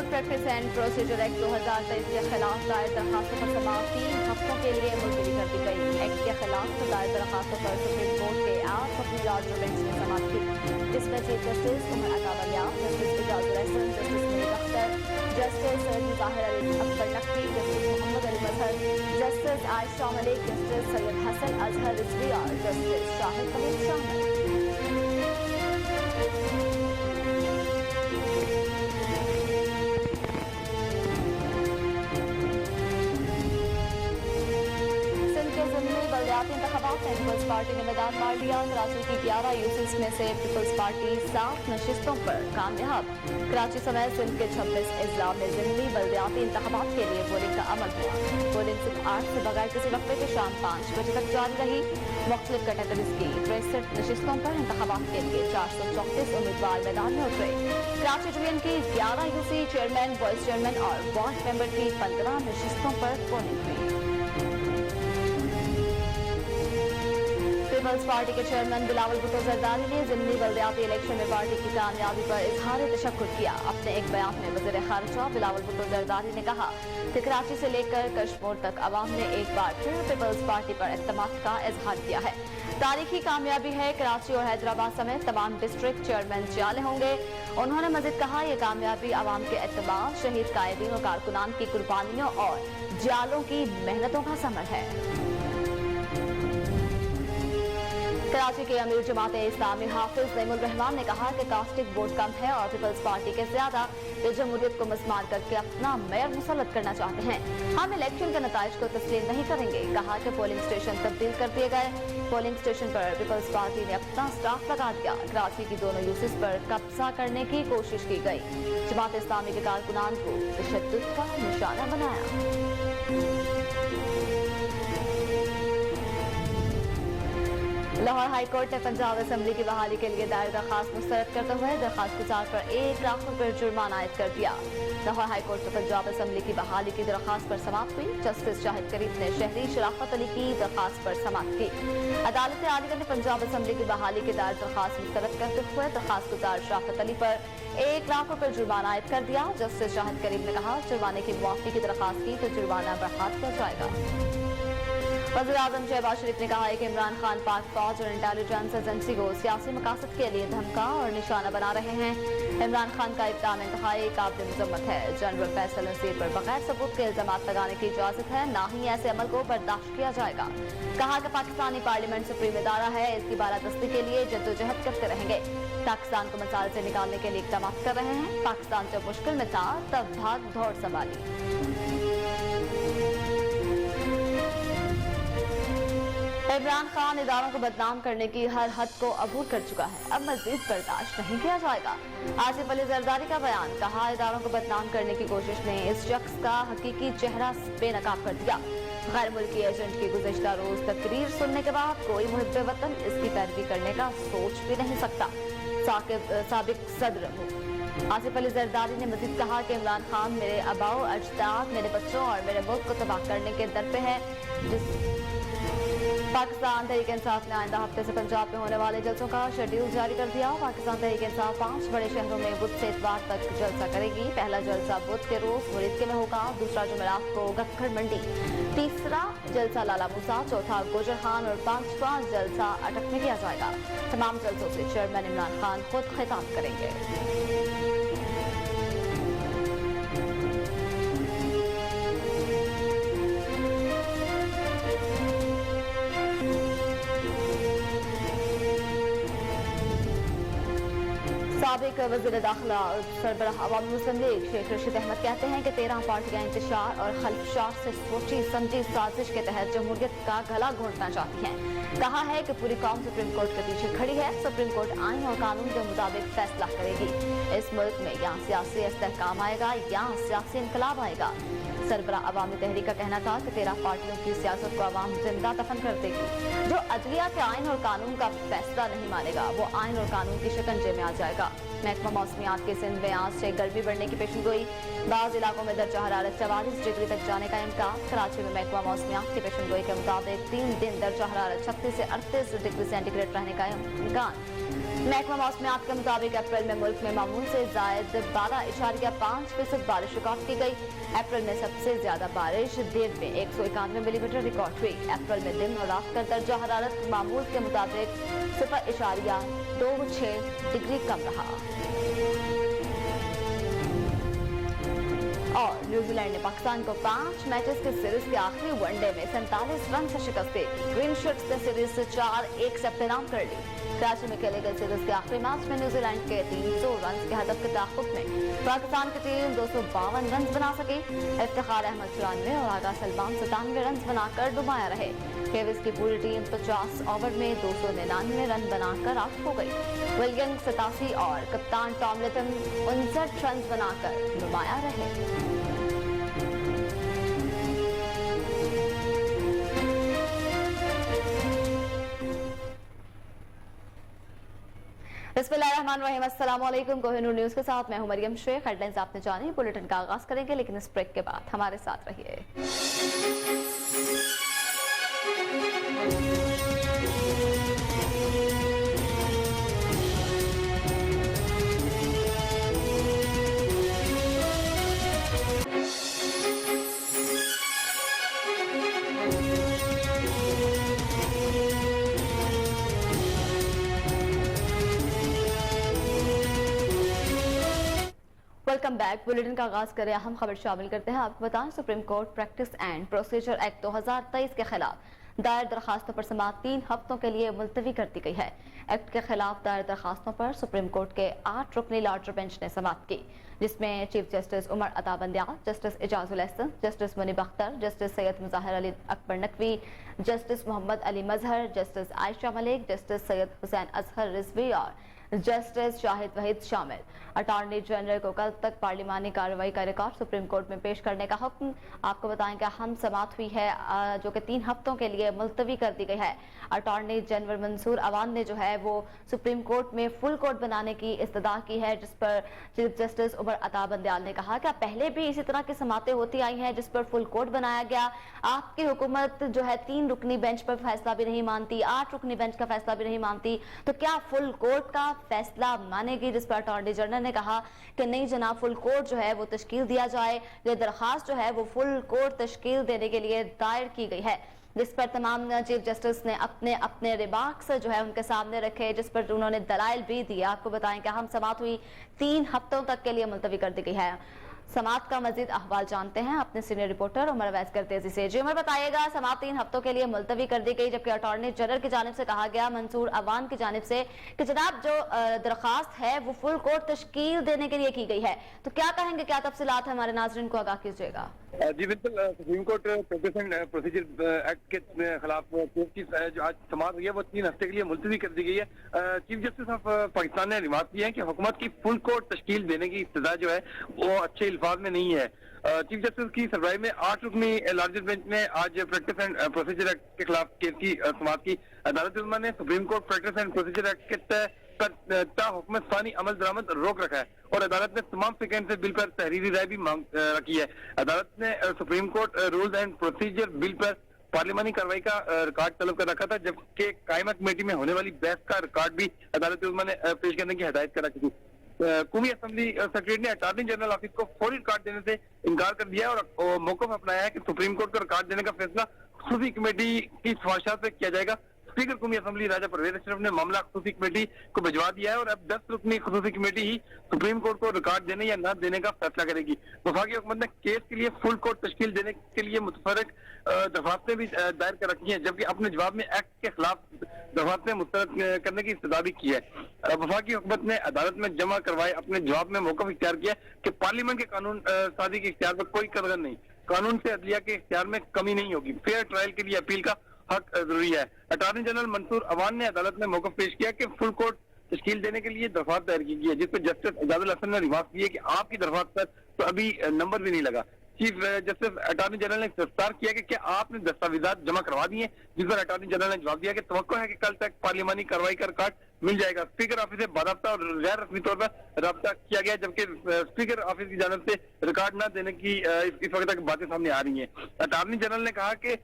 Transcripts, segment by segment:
Code practice and procedure act 2023 के खिलाफ दायर दरखास्तों पर समाअत 3 हफ्तों के लिए मुलतवी कर दी गई। एक्ट के खिलाफ दायर दरखास्तों पर सुप्रीम कोर्ट के 8 अपनी लार्जर बेंच ने समाअत की, जिसमें chief justice Umar Ata Walia, justice Ijazul Ahsan, justice Munir Akhtar, justice Zahir Ali Akhtar Naqvi, justice Mohammad Ali Mazhar, justice Ayesha Malik, justice Syed Hasan Azhar Rizvi और जस्टिस शाहिद कलीम शामिल। इंतखाबात में पीपल्स पार्टी ने मैदान मार लिया। कराची की 11 यूसीज में से पीपल्स पार्टी 7 नशिस्तों पर कामयाब। कराची समेत सिंध के 26 अजला में ज़िमनी बल्दियाती इंतखाबात के लिए पोलिंग का अमल हुआ। पोलिंग सिर्फ 8 से बगैर किसी वक्फे के शाम 5 बजे तक जारी रही। मुख्तलिफ कैटेगरीज की 63 नशिस्तों पर इंतखाबात के लिए 434 उम्मीदवार मैदान में उतरे। कराची डिवीजन की 11 यूसी चेयरमैन, वाइस चेयरमैन और वार्ड मेंबर की 15 नशिस्तों पर पोलिंग हुई। पीपल्स पार्टी के चेयरमैन बिलावल भुट्टो जरदारी ने ज़िमनी बल्दियाती इलेक्शन में पार्टी की कामयाबी पर इजहार तशक्कुर किया। अपने एक बयान में वज़ीर ख़ारिजा बिलावल भुट्टो जरदारी ने कहा कि कराची से लेकर कश्मीर तक अवाम ने एक बार फिर पीपल्स पार्टी पर एतमाद का इजहार किया है। तारीखी कामयाबी है। कराची और हैदराबाद समेत तमाम डिस्ट्रिक्ट चेयरमैन जाले होंगे। उन्होंने मजीद कहा, ये कामयाबी अवाम के एतमाद, शहीद कायदीन और कारकुनान की कुर्बानियों और जालों की मेहनतों का समर है। कराची के अमीर जमात इस्लामी हाफिज नईमुल रहमान ने कहा कि कास्टिंग वोट कम है और पीपल्स पार्टी के ज्यादा वे जमहूरियत को मस्मार करके अपना मेयर मुसल्लत करना चाहते हैं। हम इलेक्शन के नताइज को तस्लीम नहीं करेंगे। कहा कि पोलिंग स्टेशन तब्दील कर दिए गए। पोलिंग स्टेशन पर पीपल्स पार्टी ने अपना स्टाफ लगा दिया। कराची की दोनों यूसीज पर कब्जा करने की कोशिश की गई। जमात इस्लामी के कारकुनान को तशद्दुद का निशाना बनाया। लाहौर हाई कोर्ट ने पंजाब असेंबली की बहाली के लिए दायर दरखास्त मुस्तरद करते हुए दरखास्त गुजार पर 1 लाख रुपये जुर्माना आयद कर दिया। लाहौर हाई कोर्ट में पंजाब असेंबली की बहाली की दरखास्त पर समाप्त हुई। जस्टिस शाहिद करीम ने शहरी शराफत अली की दरखास्त पर समाप्त की। अदालत आलिया ने पंजाब असेंबली की बहाली की दायर दरखास्त मुस्तरद करते हुए दरखास्त गुजार शराफत अली पर 1 लाख रुपये जुर्माना आयद कर दिया। जस्टिस शाहिद करीम ने कहा, जुर्माने की मुआफी की दरखास्त की तो जुर्माना बढ़ा दिया जाएगा। वज़ीर-ए-आज़म शहबाज शरीफ ने कहा है कि इमरान खान पाक फौज और इंटेलिजेंस एजेंसी को सियासी मकासद के लिए धमका और निशाना बना रहे हैं। इमरान खान का इक़दाम इंतहाई काबिल मज़म्मत है। जनरल फैसल नसीर पर बगैर सबूत के इल्ज़ामात लगाने की इजाज़त है, ना ही ऐसे अमल को बर्दाश्त किया जाएगा। कहा कि पाकिस्तानी पार्लियामेंट सुप्रीम इदारा है, इसकी बालादस्ती के लिए जद्दोजहद करते रहेंगे। पाकिस्तान को मसाइल से निकालने के लिए इक़दाम कर रहे हैं। पाकिस्तान जब मुश्किल में था तब भाग दौड़ संभाली। इमरान खान इदारों को बदनाम करने की हर हद को अबूर कर चुका है, अब मजीद बर्दाश्त नहीं किया जाएगा। आसिफ अली जरदारी का बयान। कहा, इदारों को बदनाम करने की कोशिश ने इस शख्स का हकीकी चेहरा बेनकाब कर दिया। गैर मुल्की एजेंट की गुज़िश्ता रोज तकरीर सुनने के बाद कोई मुहिब्बे वतन इसकी पैरवी करने का सोच भी नहीं सकता। साबिक सदर आसिफ अली जरदारी ने मजीद कहा कि इमरान खान मेरे आबाओ अजदाद, मेरे बच्चों और मेरे मुल्क को तबाह करने के दर पे है। पाकिस्तान तहरीक इंसाफ ने आइंदा हफ्ते से पंजाब में होने वाले जलसों का शेड्यूल जारी कर दिया। पाकिस्तान तहरीक इंसाफ 5 बड़े शहरों में बुध से इतवार तक जलसा करेगी। पहला जलसा बुध के रोज मुरीदके में होगा, दूसरा जुमेरात को गक्खड़ मंडी, तीसरा जलसा लाला मूसा, चौथा गोजरखान और 5वां जलसा अटक में किया जाएगा। तमाम जलसों से चेयरमैन इमरान खान खुद खिताब करेंगे। साबिक वज़ीर दाखिला और सरबराह अवामी मुस्लिम लीग शेख रशीद अहमद कहते हैं कि 13 पार्टियां इंतशार और खल्फशार से सोची समझी साजिश के तहत जमहूरियत का गला घोंटना चाहती हैं। कहा है कि पूरी कौम सुप्रीम कोर्ट के पीछे खड़ी है। सुप्रीम कोर्ट आइन और कानून के मुताबिक फैसला करेगी। इस मुल्क में या सियासी इस्तेहकाम आएगा या सियासी इनकलाब आएगा। सरबराह अवामी तहरीक का कहना था कि 13 पार्टियों की सियासत को अवाम जिंदा दफन कर देगी। जो अदलिया के आइन और कानून का फैसला नहीं मानेगा वो आइन और कानून की शिकंजे में आ जाएगा। महकमा मौसमियात के सिंध में आज से गर्मी बढ़ने की पेशनगोई। बाज़ इलाकों में दर्जा हरारत 44 डिग्री तक जाने का इम्कान। कराची में महकमा मौसमियात की पेशनगोई के मुताबिक 3 दिन दर्जा हरारत 36 से 38 डिग्री सेंटीग्रेड रहने का इम्कान। महकमा मौसमियात के मुताबिक अप्रैल में मुल्क में मामूल से जायद 12.5% बारिश रिकॉर्ड की गई। अप्रैल में सबसे ज्यादा बारिश देर में 191 मिलीमीटर रिकॉर्ड हुई। अप्रैल में दिन और रात का दर्जा हरारत मामूल के मुताबिक 0.26 डिग्री कम रहा। और न्यूजीलैंड ने पाकिस्तान को 5 मैचेस के सीरीज के आखिरी वनडे में 47 रन से शिकस्त दी। ग्रीन शर्ट्स ने सीरीज से 4-1 से अपने नाम कर ली। कराची में खेले गए सीरीज के आखिरी मैच में न्यूजीलैंड के 300 रन के हदफ के ताक़ुब में पाकिस्तान की टीम 252 रन बना सकी। इफ्तिखार अहमद 94 और आगा सलमान 97 रन बनाकर नुमाया रहे। केविस की पूरी टीम 50 ओवर में 299 रन बनाकर आउट हो गई। विलियम्स 87 और कप्तान टॉम लिटन 59 रन बनाकर नुमाया रहे। बिस्मिल्लाहिर्रहमानिर्रहीम, अस्सलाम वालेकुम। कोहिनूर न्यूज़ के साथ मैं हूं मरियम शेख। हेडलाइंस आपने जानी। बुलेटिन का आगाज करेंगे, लेकिन इस ब्रेक के बाद हमारे साथ रहिए। Welcome back. बुलेटिन का आगाज करें, अहम खबर शामिल करते हैं। आपको बताएं, supreme court practice and procedure act 2023 के खिलाफ दायर दरखास्तों पर समाअत 3 हफ्तों के लिए मुलतवी कर दी गई है। एक्ट के खिलाफ दायर दरखास्तों पर सुप्रीम कोर्ट के 8 रुकनी लार्जर बेंच ने समाअत की, जिसमें chief justice Umar Ata Bandial, justice Ijazul Ahsan, justice Munib Akhtar, justice Syed Mazahir Ali Akbar Naqvi, justice Mohammad Ali Mazhar, justice Ayesha Malik, justice Syed Hussain Azhar Rizvi और जस्टिस शाहिद वहीद शामिल। अटॉर्नी जनरल को कल तक पार्लिमानी कार्रवाई का रिकॉर्ड सुप्रीम कोर्ट में पेश करने का हुक्म। आपको बताएं कि अहम समाअत हुई है, जो कि 3 हफ्तों के लिए मुलतवी कर दी गई है। अटॉर्नी जनरल मंसूर अवान ने जो है वो सुप्रीम कोर्ट में फुल कोर्ट बनाने की इस्तदा की है, जिस पर चीफ जस्टिस उमर अता बंदियाल ने कहा कि पहले भी इसी तरह की समातें होती आई हैं जिस पर फुल कोर्ट बनाया गया। आपकी हुकूमत जो है 3 रुकनी बेंच पर फैसला भी नहीं मानती, 8 रुकनी बेंच का फैसला भी नहीं मानती, तो क्या फुल कोर्ट का फैसला मानेगी? जिस पर अटॉर्नी जनरल ने कहा कि नहीं जनाब, फुल कोर्ट जो है वो तश्कील दिया जाए। ये दरखास्त जो है वो फुल कोर्ट तश्कील देने के लिए दायर की गई है, जिस पर तमाम चीफ जस्टिस ने अपने अपने रिमार्क्स जो है उनके सामने रखे, जिस पर उन्होंने दलाइल भी दिए। आपको बताएं कि अहम समाअत हुई 3 हफ्तों तक के लिए मुलतवी कर दी गई है। समाअत का मजीद अहवाल जानते हैं अपने सीनियर रिपोर्टर उमर अवैस कर तेजी से। जी उमर, बताइएगा, समाअत 3 हफ्तों के लिए मुलतवी कर दी गई, जबकि अटॉर्नी जनरल की जानिब से कहा गया, मंसूर अवान की जानिब से, कि जनाब जो दरखास्त है वो फुल कोर्ट तश्कील देने के लिए की गई है। तो क्या कहेंगे, क्या तफसीलात है, हमारे नाज़रीन को आगाह कीजिएगा। जी बिल्कुल, supreme court practice and procedure act के खिलाफ केस की जो आज समाअत हुई है वो 3 हफ्ते के लिए मुलतवी कर दी गई है। चीफ जस्टिस ऑफ पाकिस्तान ने रिमार्क किया है कि हुकूमत की फुल कोर्ट तश्कील देने की इब्तिदा जो है वो अच्छे अल्फाज में नहीं है। चीफ जस्टिस की सरबराही में 8 रुकनी लार्जर बेंच ने आज प्रैक्टिस एंड प्रोसीजर एक्ट के खिलाफ केस की समाअत की। अदालत ने supreme court practice and procedure act के हुकूमत फ़ानी अमल दरामद रोक रखा है और अदालत ने तमाम सेकेंड से बिल पर तहरीरी राय भी मांग रखी है। अदालत ने supreme court rules and procedure bill पर पार्लिमानी कार्रवाई का रिकॉर्ड तलब कर रखा था, जबकि कायमा कमेटी में होने वाली बहस का रिकॉर्ड भी अदालत ने पेश करने की हिदायत कर रखी थी। कौमी असम्बली सेक्रेटरी ने अटॉर्नी जनरल ऑफिस को फौरी रिकॉर्ड देने से इनकार कर दिया और मौक़िफ़ अपनाया है कि सुप्रीम कोर्ट को रिकॉर्ड देने का फैसला खुसूसी कमेटी की सिफारिशात पे किया जाएगा। स्पीकर कौमी असम्बली राजा परवेज अशरफ ने मामला खुसूसी कमेटी को भिजवा दिया है और अब 10 रुकनी खुसूसी कमेटी ही सुप्रीम कोर्ट को रिकॉर्ड देने या न देने का फैसला करेगी। वफाकी हुकूमत ने केस के लिए फुल कोर्ट तश्कील देने के लिए मुतफरक दरख्वास्तें भी दायर कर रखी हैं, जबकि अपने जवाब में एक्ट के खिलाफ दरख्वास्तें मुस्तरद करने की इस्तदा भी की है। वफाकी हुकूमत ने अदालत में जमा करवाए अपने जवाब में मौक़िफ़ इख्तियार किया कि पार्लियामेंट के कानून साजी के इख्तियार पर कोई कदर नहीं, कानून से अदलिया के इख्तियार में कमी नहीं होगी, फेयर ट्रायल के लिए अपील का हक जरूरी है। अटॉर्नी जनरल मंसूर अवान ने अदालत में मौक़िफ़ पेश किया कि फुल कोर्ट तश्कील देने के लिए दरख्वास्त दायर की गई है, जिस पर जस्टिस एजाजुल एहसन ने रिमार्क किया कि आपकी दरख्वास्त पर तो अभी नंबर भी नहीं लगा। चीफ जस्टिस अटॉर्नी जनरल ने गिरफ्तार किया कि क्या आपने दस्तावेजात जमा करवा दिए, जिस पर अटॉर्नी जनरल ने जवाब दिया कि तवक्को है कि कल तक पार्लियामानी कार्रवाई का रिकॉर्ड मिल जाएगा। स्पीकर ऑफिस से बाकायदा और गैर रस्मी तौर पर रब्ता किया गया, जबकि स्पीकर ऑफिस की जानिब से रिकॉर्ड न देने की इस वक्त तक बातें सामने आ रही हैं। अटॉर्नी जनरल ने कहा कि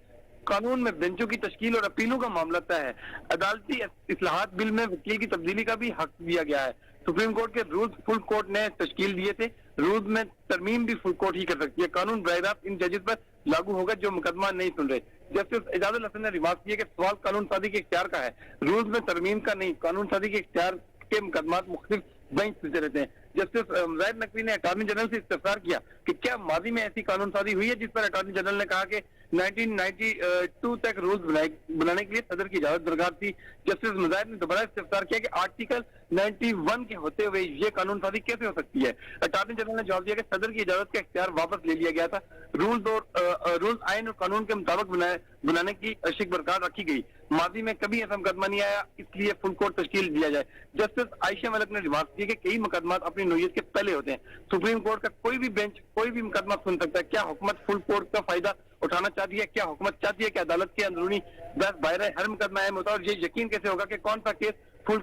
قانون میں بینچوں کی تشکیل اور اپیلوں کا معاملہ طے ہے۔ عدالتی اصلاحات بل میں وکیل کی تبدیلی کا بھی حق دیا گیا ہے۔ سپریم کورٹ کے رولز فل کورٹ نے تشکیل دیے تھے، رولز میں ترمیم بھی فل کورٹ ہی کر سکتی ہے۔ قانون براہ راست ان ججز پر لاگو ہوگا جو مقدمہ نہیں سن رہے۔ جسٹس اعجاز الحسن نے ریمارک کیا کہ سوال قانون سازی کے اختیار کا ہے، رولز میں ترمیم کا نہیں۔ قانون سازی کے اختیار کے مقدمات مختلف بینچ سے رہتے ہیں۔ جسٹس مظاہر نقوی نے اٹارنی جنرل سے استفسار کیا کہ کیا ماضی میں ایسی قانون سازی ہوئی ہے جس پر اٹارنی جنرل نے کہا کہ 1992 تک رولز بنانے کے لیے صدر کی اجازت درکار تھی۔ جسٹس مظاہر نے دوبارہ استفسار کیا کہ آرٹیکل 91 کے ہوتے ہوئے یہ قانون سازی کیسے ہو سکتی ہے۔ اٹارنی جنرل نے جواب دیا کہ صدر کی اجازت کا اختیار واپس لے لیا گیا تھا، رولز آئین اور قانون کے مطابق بنانے کی شک برقرار رکھی گئی۔ ماضی میں کبھی ایسا مقدمہ نہیں آیا، اس لیے فل کورٹ تشکیل دیا جائے۔ جسٹس عائشہ ملک نے ریمارک کیا کہ کئی مقدمات اپنی نوعیت کے پہلے ہوتے ہیں، سپریم کورٹ کا کوئی بھی بینچ کوئی بھی مقدمہ سن سکتا ہے۔ کیا حکومت فل کورٹ کا فائدہ اٹھانا چاہتی ہے؟ کیا حکومت چاہتی ہے کہ عدالت کے اندرونی بحث باہر ہر مقدمہ اہم ہوتا ہے؟ اور یہ یقین کیسے ہوگا کہ کون سا کیس فل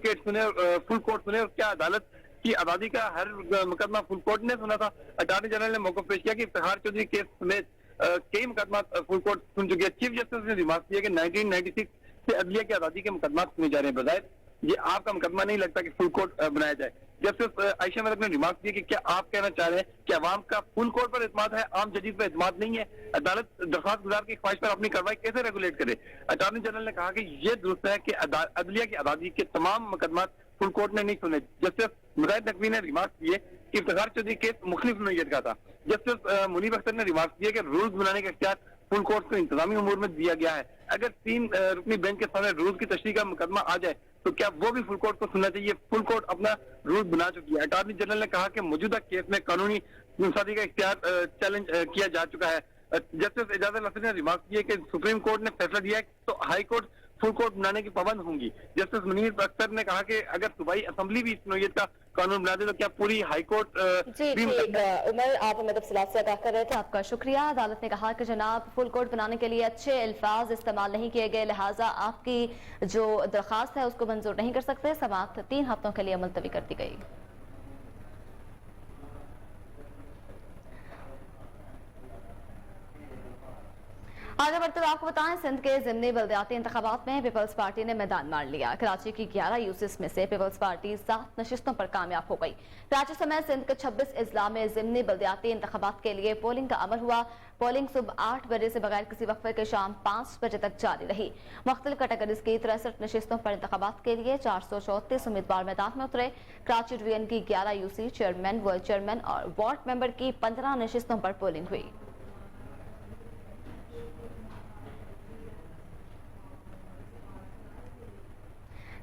کورٹ سنے اور کیا عدالت کی آزادی کا ہر مقدمہ فل کورٹ نے سنا تھا؟ اٹارنی جنرل نے موقف پیش کیا کہ افتخار چودھری کیس سمیت کئی مقدمات فل کورٹ سن چکے ہیں۔ چیف جسٹس نے ریمارک کیا کہ 1996 سے عدلیہ کی آزادی کے مقدمات سنے جا رہے ہیں، بظاہر یہ آپ کا مقدمہ نہیں لگتا کہ فل کورٹ بنایا جائے۔ جسٹس عائشہ ملک نے ریمارک کیا کہ کیا آپ کہنا چاہ رہے ہیں کہ عوام کا فل کورٹ پر اعتماد ہے، عام ججز پر اعتماد نہیں ہے؟ عدالت درخواست گزار کی خواہش پر اپنی کارروائی کیسے ریگولیٹ کرے؟ اٹارنی جنرل نے کہا کہ یہ درست ہے کہ عدلیہ کی آزادی کے تمام مقدمات فل کورٹ نے نہیں سنے۔ جسٹس مظاہر نقوی نے ریمارک کیے کہ افتخار چودھری کیس مختلف نوعیت کا تھا۔ جسٹس منیب اختر نے ریمارک کیا کہ رولز بنانے کا اختیار فل کورٹ کو انتظامی امور میں دیا گیا ہے۔ اگر 3 رکنی بینچ کے سامنے رولز کی تشریح کا مقدمہ آ جائے تو کیا وہ بھی فل کورٹ کو سننا چاہیے؟ فل کورٹ اپنا رول بنا چکی ہے۔ اٹارنی جنرل نے کہا کہ موجودہ کیس میں قانونی سازی کا اختیار چیلنج کیا جا چکا ہے۔ جسٹس اعجاز الحسن نے ریمارک کیا کہ سپریم کورٹ نے فیصلہ دیا ہے تو ہائی کورٹ فل کورٹ بنانے کی پابند ہوں گی۔ جسٹس منیر اختر نے کہا کہ اگر صوبائی اسمبلی بھی اس نوعیت کا قانون بنا دے تو کیا پوری ہائی کورٹ جی عمر آپ ہمیں تفصیلات سے آگاہ کر رہے تھے، آپ کا شکریہ۔ عدالت نے کہا کہ جناب فل کورٹ بنانے کے لیے اچھے الفاظ استعمال نہیں کیے گئے، لہٰذا آپ کی جو درخواست ہے اس کو منظور نہیں کر سکتے۔ سماعت 3 ہفتوں کے لیے ملتوی کر دی گئی۔ آگے بڑھتے ہوئے آپ کو بتائیں، سندھ کے ضمنی بلدیاتی انتخابات میں پیپلز پارٹی نے میدان مار لیا۔ کراچی کی 11 یوسس میں سے پیپلز پارٹی 7 نشستوں پر کامیاب ہو گئی۔ کراچی سمیت سندھ کے 26 اضلاع میں ضمنی بلدیاتی انتخابات کے لیے پولنگ کا عمل ہوا۔ پولنگ صبح 8 بجے سے بغیر کسی وقفے کے شام 5 بجے تک جاری رہی۔ مختلف کیٹیگریز کی 63 نشستوں پر انتخابات کے لیے 434 امیدوار میدان میں اترے۔ کراچی ڈویژن کی 11 یوسی چیئرمین، وائس چیئرمین اور وارڈ ممبر کی 15 نشستوں پر پولنگ ہوئی۔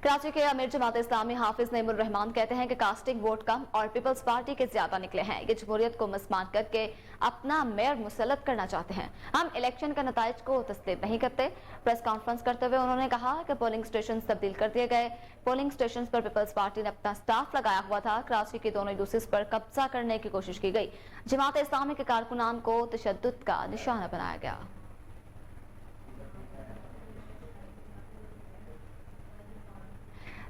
کراچی کے امیر جماعت اسلامی حافظ نعیم الرحمان کہتے ہیں کہ کاسٹنگ ووٹ کم اور پیپلز پارٹی کے زیادہ نکلے ہیں، یہ جمہوریت کو مسمان کر کے اپنا میئر مسلط کرنا چاہتے ہیں۔ ہم الیکشن کا نتائج کو تسلیم نہیں کرتے۔ پریس کانفرنس کرتے ہوئے انہوں نے کہا کہ پولنگ سٹیشنز تبدیل کر دیے گئے۔ پولنگ سٹیشنز پر پیپلز پارٹی نے اپنا سٹاف لگایا ہوا تھا۔ کراچی کی دونوں یوسس پر قبضہ کرنے کی کوشش کی گئی۔ جماعت اسلامی کے کارکنان کو تشدد کا نشانہ بنایا گیا۔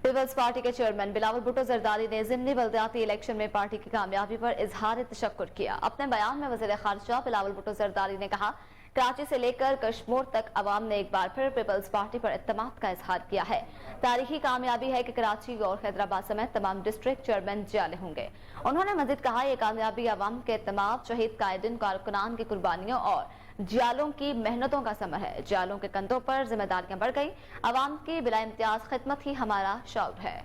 پیپلز پارٹی کے چیئرمین بلاول بھٹو زرداری نے ضمنی بلدیاتی الیکشن میں پارٹی کی کامیابی پر اظہار تشکر کیا۔ اپنے بیان میں وزیر خارجہ بلاول بھٹو زرداری نے کہا، کراچی سے لے کر کشمور تک عوام نے ایک بار پھر پیپلز پارٹی پر اعتماد کا اظہار کیا ہے۔ تاریخی کامیابی ہے کہ کراچی اور حیدرآباد سمیت تمام ڈسٹرکٹ چیئرمین جعلی ہوں گے۔ انہوں نے مزید کہا، یہ کامیابی عوام کے اعتماد، شہید قائدین کارکنان کی قربانیوں اور جیالوں کی محنتوں کا ثمر ہے۔ جیالوں کے کندھوں پر ذمہ داریاں بڑھ گئی۔ عوام کی بلا امتیاز خدمت ہی ہمارا شعور ہے۔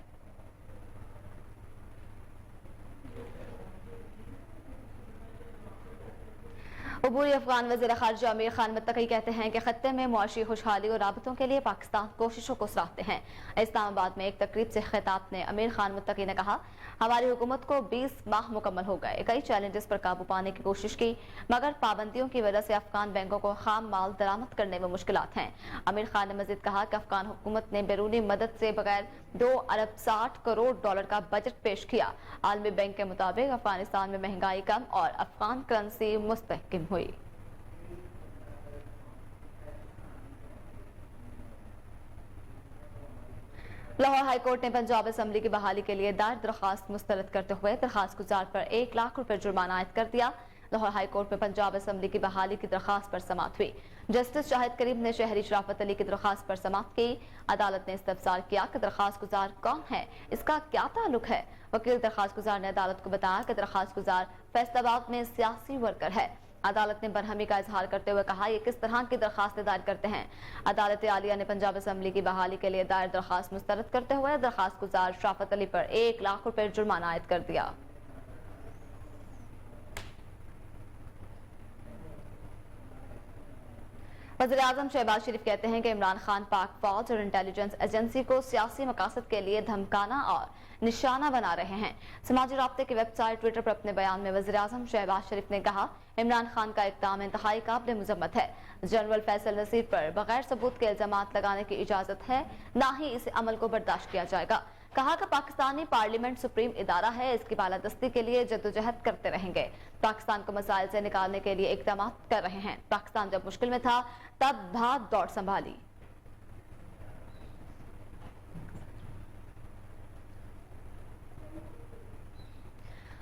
عبوری افغان وزیر خارجہ امیر خان متقی کہتے ہیں کہ خطے میں معاشی خوشحالی اور رابطوں کے لیے پاکستان کوششوں کو سراہتے ہیں۔ اسلام آباد میں ایک تقریب سے خطاب میں امیر خان متقی نے کہا، ہماری حکومت کو 20 ماہ مکمل ہو گئے، کئی چیلنجز پر قابو پانے کی کوشش کی، مگر پابندیوں کی وجہ سے افغان بینکوں کو خام مال درآمد کرنے میں مشکلات ہیں۔ امیر خان نے مزید کہا کہ افغان حکومت نے بیرونی مدد سے بغیر 2 ارب 60 کروڑ ڈالر کا بجٹ پیش کیا۔ عالمی بینک کے مطابق افغانستان میں مہنگائی کم اور افغان کرنسی مستحکم ہوئی۔ لاہور ہائی کورٹ نے پنجاب اسمبلی کی بحالی کے لیے دائر درخواست مسترد کرتے ہوئے درخواست گزار پر 1 لاکھ روپے جرمانہ عائد کر دیا۔ लाहौर हाई कोर्ट में पंजाब असम्बली की बहाली की दरखास्त पर समाअत हुई। जस्टिस शाहिद करीम ने शहरी शराफत अली की दरखास्त पर समाअत की। अदालत ने इस्तफसार किया कि दरखास्त गुजार कौन है, इसका क्या ताल्लुक है। वकील दरखास्त गुजार ने अदालत को बताया कि दरखास्त गुजार फैसलाबाद में सियासी वर्कर है। अदालत ने बरहमी का इजहार करते हुए कहा, ये किस तरह की दरखास्तें दायर करते हैं। अदालत आलिया ने पंजाब असम्बली की बहाली के लिए दायर दरखास्त मुस्तरद करते हुए दरखास्त गुजार शराफत अली पर 1 लाख रुपए जुर्माना आयद कर दिया। वज़ीर-ए-आज़म शहबाज शरीफ कहते हैं कि इमरान खान पाक फौज और इंटेलिजेंस एजेंसी को सियासी मकासद के लिए धमकाना और निशाना बना रहे हैं। समाजी राब्ते की वेबसाइट ट्विटर पर अपने बयान में वज़ीर-ए-आज़म शहबाज शरीफ ने कहा, इमरान खान का इक़दाम इंतहाई काबिल मुज़म्मत है। जनरल फैसल नसीर पर बगैर सबूत के इल्ज़ामात लगाने की इजाज़त है, ना ही इस अमल को बर्दाश्त किया जाएगा। कहा कि पाकिस्तानी पार्लियामेंट सुप्रीम इदारा है, इसकी बालादस्ती के लिए जद्दोजहद करते रहेंगे। पाकिस्तान को मसाइल से निकालने के लिए इक़दाम कर रहे हैं। पाकिस्तान जब मुश्किल में था तब भाग दौड़ संभाली।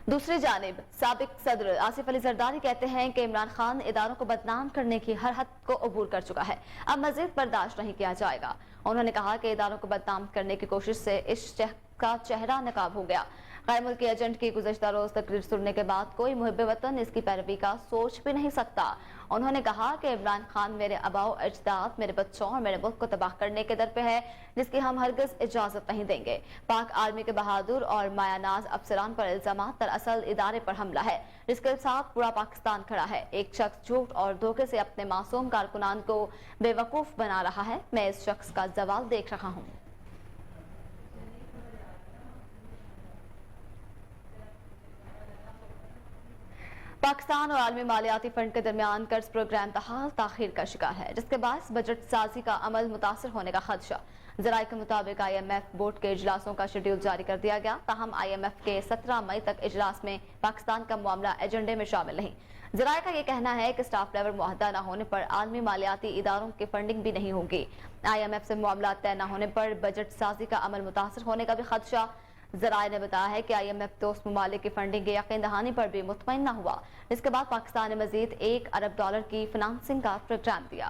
दूसरी जानिब साबिक सदर आसिफ अली जरदारी कहते हैं कि इमरान खान इदारों को बदनाम करने की हर हद को अबूर कर चुका है, अब मजीद बर्दाश्त नहीं किया जाएगा। उन्होंने कहा कि इदारों को बदनाम करने की कोशिश से इस का चेहरा नकाब हो गया। गैर मुल्की एजेंट की गुज़श्ता रोज तकरीर सुनने के बाद कोई मुहिब वतन इसकी पैरवी का सोच भी नहीं सकता। उन्होंने कहा कि इमरान खान मेरे आबाओ अजदाद, मेरे बच्चों और मेरे मुल्क को तबाह करने के दर पे है, जिसकी हम हरगिज इजाजत नहीं देंगे। पाक आर्मी के बहादुर और मायानाज अफसरान पर इल्जामात दरअसल इदारे पर हमला है, जिसके साथ पूरा पाकिस्तान खड़ा है। एक शख्स झूठ और धोखे से अपने मासूम कारकुनान को बेवकूफ बना रहा है। मैं इस शख्स का जवाल देख रहा हूँ। पाकिस्तान और आलमी मालियाती फंड के दरमियान कर्ज प्रोग्राम ताखीर का शिकार है, जिसके बाद बजट साजी का अमल मुतासर होने का खदशा। जराये के मुताबिक IMF बोर्ड के इजलासों का शेड्यूल जारी कर दिया गया। ताहम IMF के 17 मई तक इजलास में पाकिस्तान का मामला एजेंडे में शामिल नहीं। जराये का ये कहना है कि स्टाफ लेवल मुआहदा न होने पर आलमी मालियाती इदारों की फंडिंग भी नहीं होगी। IMF से मामला तय न होने पर बजट साजी का अमल मुतासर होने का भी खदशा। जराये ने बताया है कि IMF दोस्त ममालिक की फंडिंग के यकीन दहानी पर भी मुतमईन न हुआ, जिसके बाद पाकिस्तान ने मजीद $1 अरब की फाइनेंसिंग का प्रोग्राम दिया।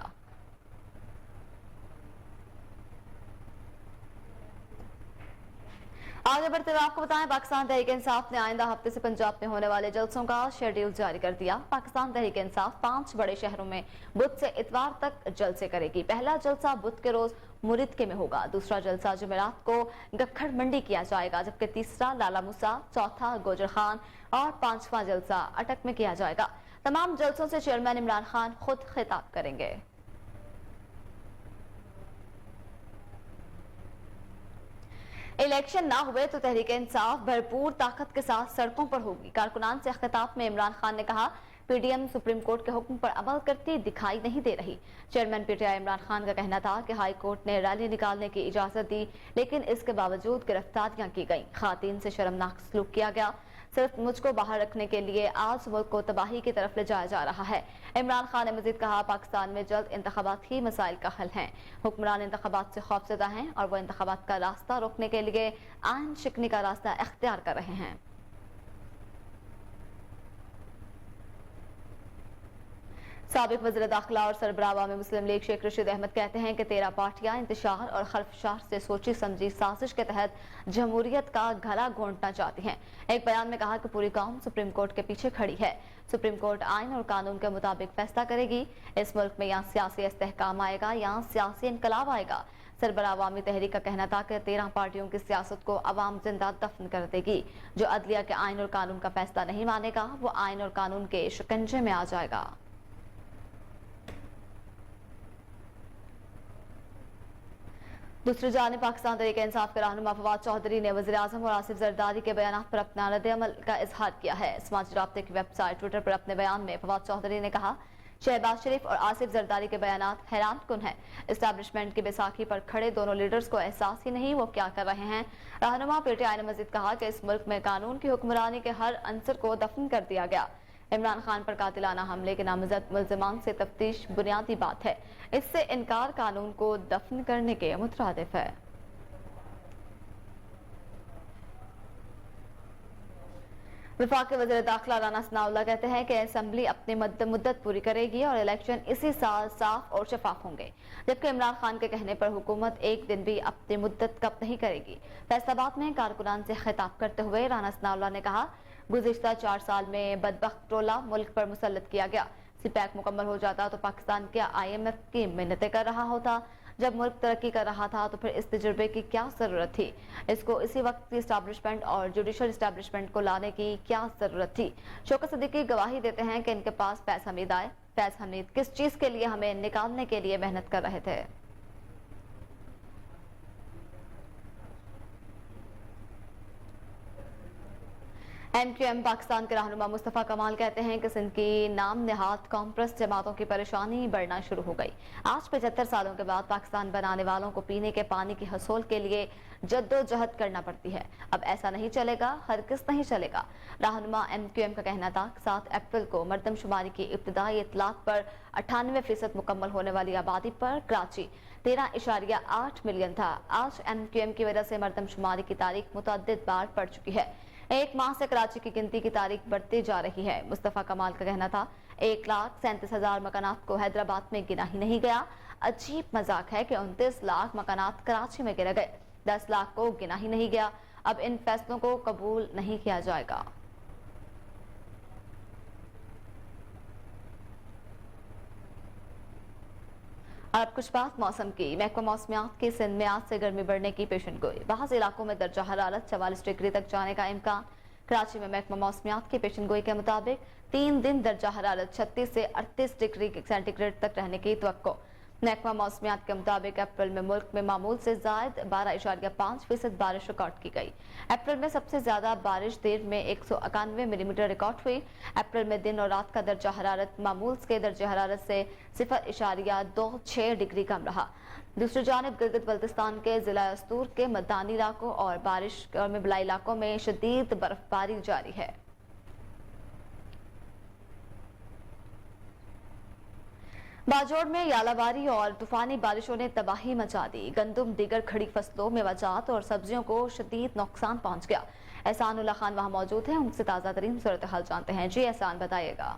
आगे बढ़ते हुए आपको बताएं, पाकिस्तान तहरीक इंसाफ ने आइंदा हफ्ते से पंजाब में होने वाले जलसों का शेड्यूल जारी कर दिया। पाकिस्तान तहरीक इंसाफ 5 बड़े शहरों में बुध से इतवार तक जलसे करेगी। पहला जलसा बुध के रोज मुरिदके में होगा, दूसरा जलसा जुमेरात को गखड़ मंडी किया जाएगा, जबकि तीसरा लाला मूसा, चौथा गोजर खान और 5वां जलसा अटक में किया जाएगा। तमाम जलसों से चेयरमैन इमरान खान खुद खिताब करेंगे। इलेक्शन ना हुए तो तहरीक इंसाफ भरपूर ताकत के साथ सड़कों पर होगी। कारकुनान से खिताब में इमरान खान ने कहा, PDM सुप्रीम कोर्ट के हुक्म पर अमल करती दिखाई नहीं दे रही। चेयरमैन PTI इमरान खान का कहना था कि हाई कोर्ट ने रैली निकालने की इजाजत दी, लेकिन इसके बावजूद गिरफ्तारियां की गईं, खातून से शर्मनाक सलूक किया गया। सिर्फ मुझको बाहर रखने के लिए आज मुल्क को तबाही की तरफ ले जाया जा रहा है। इमरान खान ने मजीद कहा, पाकिस्तान में जल्द इंतखाबात ही मसाइल का हल हैं। हुक्मरान इंतखाबात से खौफजदा हैं और वो इंतखाबात का रास्ता रोकने के लिए आइन शिकनी का रास्ता इख्तियार कर रहे हैं। साबिक वज़ीर दाखिला और सरबराह अवामी मुस्लिम लीग शेख रशीद अहमद कहते हैं कि 13 पार्टियां इंतशार और खल्फशार से सोची समझी साजिश के तहत जमहूरियत का गला घोंटना चाहती हैं। एक बयान में कहा कि पूरी कौम सुप्रीम कोर्ट के पीछे खड़ी है। सुप्रीम कोर्ट आइन और कानून के मुताबिक फैसला करेगी। इस मुल्क में या सियासी इस्तेहकाम आएगा या सियासी इनकलाब आएगा। सरबराह अवामी तहरीक का कहना था कि 13 पार्टियों की सियासत को अवाम जिंदा दफन कर देगी। जो अदलिया के आइन और कानून का फैसला नहीं मानेगा वो आइन और कानून के शिकंजे में आ जाएगा। दूसरी जानिब पाकिस्तान तहरीक इंसाफ के रहनुमा फवाद चौधरी ने वज़ीर-ए-आज़म और आसिफ जरदारी के बयान पर अपना रद्द-ए-अमल का इजहार किया है। समाजी राब्ते की वेबसाइट ट्विटर पर अपने बयान में फवाद चौधरी ने कहा, शहबाज शरीफ और आसिफ जरदारी के बयानात हैरानकुन है। एस्टैब्लिशमेंट की बैसाखी पर खड़े दोनों लीडर्स को एहसास ही नहीं वो क्या कर रहे हैं। रहनुमा PTI ने मजीद कहा कि इस मुल्क में कानून की हुक्मरानी के हर अंसर को दफन कर दिया गया। इमरान खान पर कातिलाना हमले के नामजद मुल्ज़िमान से तफ्तीश बुनियादी बात है। इससे इनकार कानून को दफन करने के मुतरादिफ है। वफाकी वज़ीर दाखिला राना सनाउल्लाह कहते हैं कि असेंबली अपनी मुद्दत पूरी करेगी और इलेक्शन इसी साल साफ और शफाफ होंगे, जबकि इमरान खान के कहने पर हुकूमत एक दिन भी अपनी मुद्दत कब नहीं करेगी। फैसलाबाद में कारकुनान से खिताब करते हुए राना सनाउल्लाह ने कहा, गुज़िश्ता 4 साल में बदबख्त टोला मुल्क पर मुसल्लत किया गया। सिपैक मुकम्मल हो जाता तो पाकिस्तान क्या IMF की मिन्नतें कर रहा होता? जब मुल्क तरक्की कर रहा था तो फिर इस तजुर्बे की क्या जरूरत थी? इसको इसी वक्त की एस्टैब्लिशमेंट और जुडिशल एस्टैब्लिशमेंट को लाने की क्या जरूरत थी? शौकत सिद्दीकी गवाही देते हैं कि इनके पास फैज हमीद आए। फैज हमीद किस चीज के लिए हमें निकालने के लिए मेहनत कर रहे थे? MQM पाकिस्तान के रहनुमा मुस्तफ़ा कमाल कहते हैं कि सिंध की नाम निहात कॉम्प्रेस जमातों की परेशानी बढ़ना शुरू हो गई। आज 75 सालों के बाद पाकिस्तान बनाने वालों को पीने के पानी की हसूल के लिए जद्दोजहद करना पड़ती है। अब ऐसा नहीं चलेगा, हरगिज़ नहीं चलेगा। रहनुमा MQM का कहना था 7 अप्रैल को मरदमशुमारी की इब्तिदाई इतलाक पर 98% मुकम्मल होने वाली आबादी पर कराची 13.8 मिलियन था। आज MQM की वजह से मरदमशुमारी की तारीख मुतअद्दिद बार बढ़ चुकी है। एक माह से कराची की गिनती की तारीख बढ़ती जा रही है। मुस्तफ़ा कमाल का कहना था 1,37,000 मकानात को हैदराबाद में गिना ही नहीं गया। अजीब मजाक है कि 29 लाख मकानात कराची में गिने गए, 10 लाख को गिना ही नहीं गया। अब इन फैसलों को कबूल नहीं किया जाएगा। और अब कुछ बात मौसम की। महकमा मौसमियात की सिंध में आज से गर्मी बढ़ने की पेशनगोई। बाज़ इलाकों में दर्जा हरारत 44 डिग्री तक जाने का इम्कान। कराची में महकमा मौसमियात की पेशनगोई के मुताबिक 3 दिन दर्जा हरारत 36 से 38 डिग्री सेंटीग्रेड तक रहने की तवक्को। महकमा मौसमियात के मुताबिक अप्रैल में मुल्क में मामूल से ज़ायद 12.5% बारिश रिकॉर्ड की गई। अप्रैल में सबसे ज्यादा बारिश देर में 191 मिलीमीटर रिकॉर्ड हुई। अप्रैल में दिन और रात का दर्जा हरारत मामूल के दर्जा हरारत से 0.26 डिग्री कम रहा। दूसरी जानिब गिलगित बल्तिस्तान के जिला अस्तूर के मैदानी इलाकों और बारिश में बलाई इलाकों में शदीद बर्फबारी जारी है। बाजोड़ में यालाबारी और तूफानी बारिशों ने तबाही मचा दी। गंदम, दीगर खड़ी फसलों, मेवाजात और सब्जियों को शदीद नुकसान पहुंच गया। एहसानुल्लाह खान वहां मौजूद हैं, उनसे ताज़ा तरीन सूरत हाल जानते हैं। जी एहसान, बताइएगा।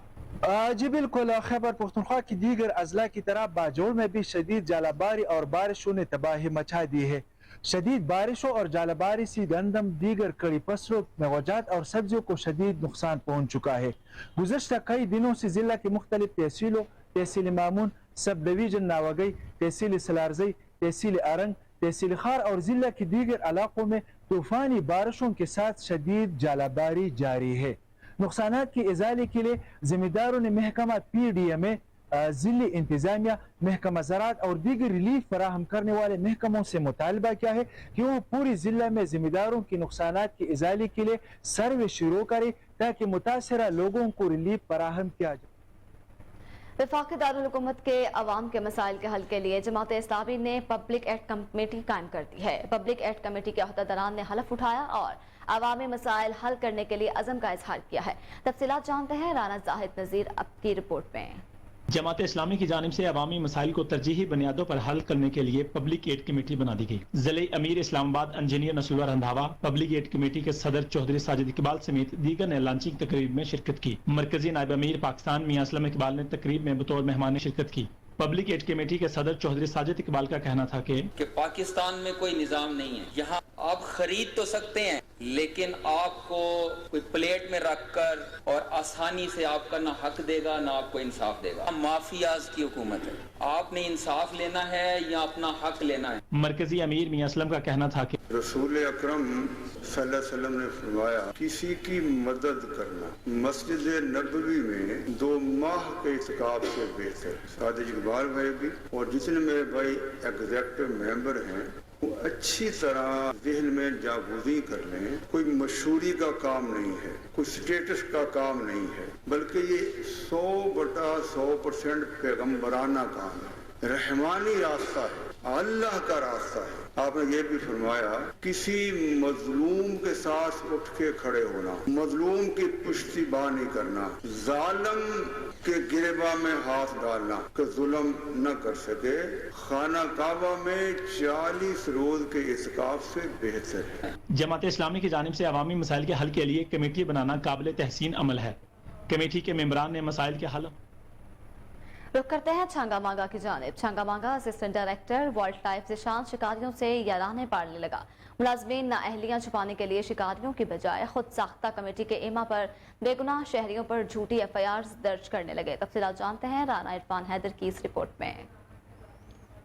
जी बिल्कुल, खैबर पख्तूनख्वा की दीगर अजला की तरह बाजोड़ में भी शदीद जालाबारी और बारिशों ने तबाही मचा दी है। शदीद बारिशों और जालाबारी से गंदम, दीगर कड़ी फसलों, मेवाजात और सब्जियों को शदीद नुकसान पहुंच चुका है। गुज़श्ता कई दिनों से जिला की मुख्तलिफ तहसीलों, तहसील मामून, सब डिवीजन नावागई, तहसील सलारजई, तहसील आरंग, तहसील खार और जिला के दीगर इलाकों में तूफानी बारिशों के साथ शदीद जालाबारी जारी है। नुकसानात की इजाले के लिए जिम्मेदारों ने महकमा PDMA, जिले इंतजामिया, महकमा ज़राअत और दीगर रिलीफ फराहम करने वाले महकमों से मुतालबा किया है कि वो पूरी जिला में जिम्मेदारों की नुकसानात की इजाले के लिए सर्वे शुरू करे ताकि मुतासरा लोगों को रिलीफ फराहम किया जाए। वफाकी दारुल हुकूमत के अवाम के मसाइल के हल के लिए जमात इस्लामी ने पब्लिक एक्ट कमेटी कायम कर दी है। पब्लिक एक्ट कमेटी के अहदेदारान ने हलफ उठाया और अवामी मसाइल हल करने के लिए अज़म का इजहार किया है। तफसीलात जानते हैं राना जाहिद नज़ीर अब की रिपोर्ट में। जमात इस्लामी की जानिब से अवामी मसाइल को तरजीही बुनियादों पर हल करने के लिए पब्लिक एड कमेटी बना दी गई। ज़िले अमीर Islamabad engineer Nasoor Randhawa public aid committee के सदर चौधरी साजिद इकबाल समेत दीगर ने लॉन्चिंग तकरीब में शिरकत की। मरकजी नायब अमीर पाकिस्तान मियां असलम इकबाल ने तकरीब में बतौर मेहमान शिरकत की। पब्लिक एड कमेटी के सदर चौधरी साजिद इकबाल का कहना था कि पाकिस्तान में कोई निजाम नहीं है। यहाँ आप खरीद तो सकते हैं लेकिन आपको कोई प्लेट में रखकर और आसानी से आपका ना हक देगा ना आपको इंसाफ देगा। माफियाज की हुकूमत है, आपने इंसाफ लेना है या अपना हक लेना है। मरकजी अमीर मियां असलम का कहना था कि रसूल अकरम सल्लल्लाहु अलैहि वसल्लम ने फरमाया किसी की मदद करना मस्जिद नबवी में 2 माह के इत्काफ से बेहतर। सादिक इकबाल भाई भी और जितने मेरे भाई एग्जीक्यूटिव मेंबर हैं वो अच्छी तरह ज़हन में जागूजी कर लें। कोई मशहूरी का काम नहीं है, कोई स्टेटस का काम नहीं है, बल्कि ये 100% पैगम्बराना काम है, रहमानी रास्ता है, अल्लाह का रास्ता है। आपने ये भी फरमाया किसी मजलूम के साथ उठ के खड़े होना, मजलूम की पुश्तिबानी करना, जालिम कि गिरबा में हाथ डालना कि जुल्म न कर सके खाना काबा में 40 रोज के इस्काफ से बेहतर है। जमात इस्लामी की जानिब से अवामी मसाइल के हल के लिए कमेटी बनाना काबिल तहसीन अमल है। कमेटी के मेंबरान ने मसाइल के हल। रुख करते हैं छांगा मांगा की जानिब। Changa Manga assistant director wildlife Zeeshan शिकारियों से याराने पाड़ने लगा। मुलाजमीन नाअहलियां छुपाने के लिए शिकारियों की बजाय खुद साख्ता कमेटी के इमा पर बेगुनाह शहरियों पर झूठी FIR दर्ज करने लगे। तफसीलात जानते हैं राना इरफान हैदर की इस रिपोर्ट में।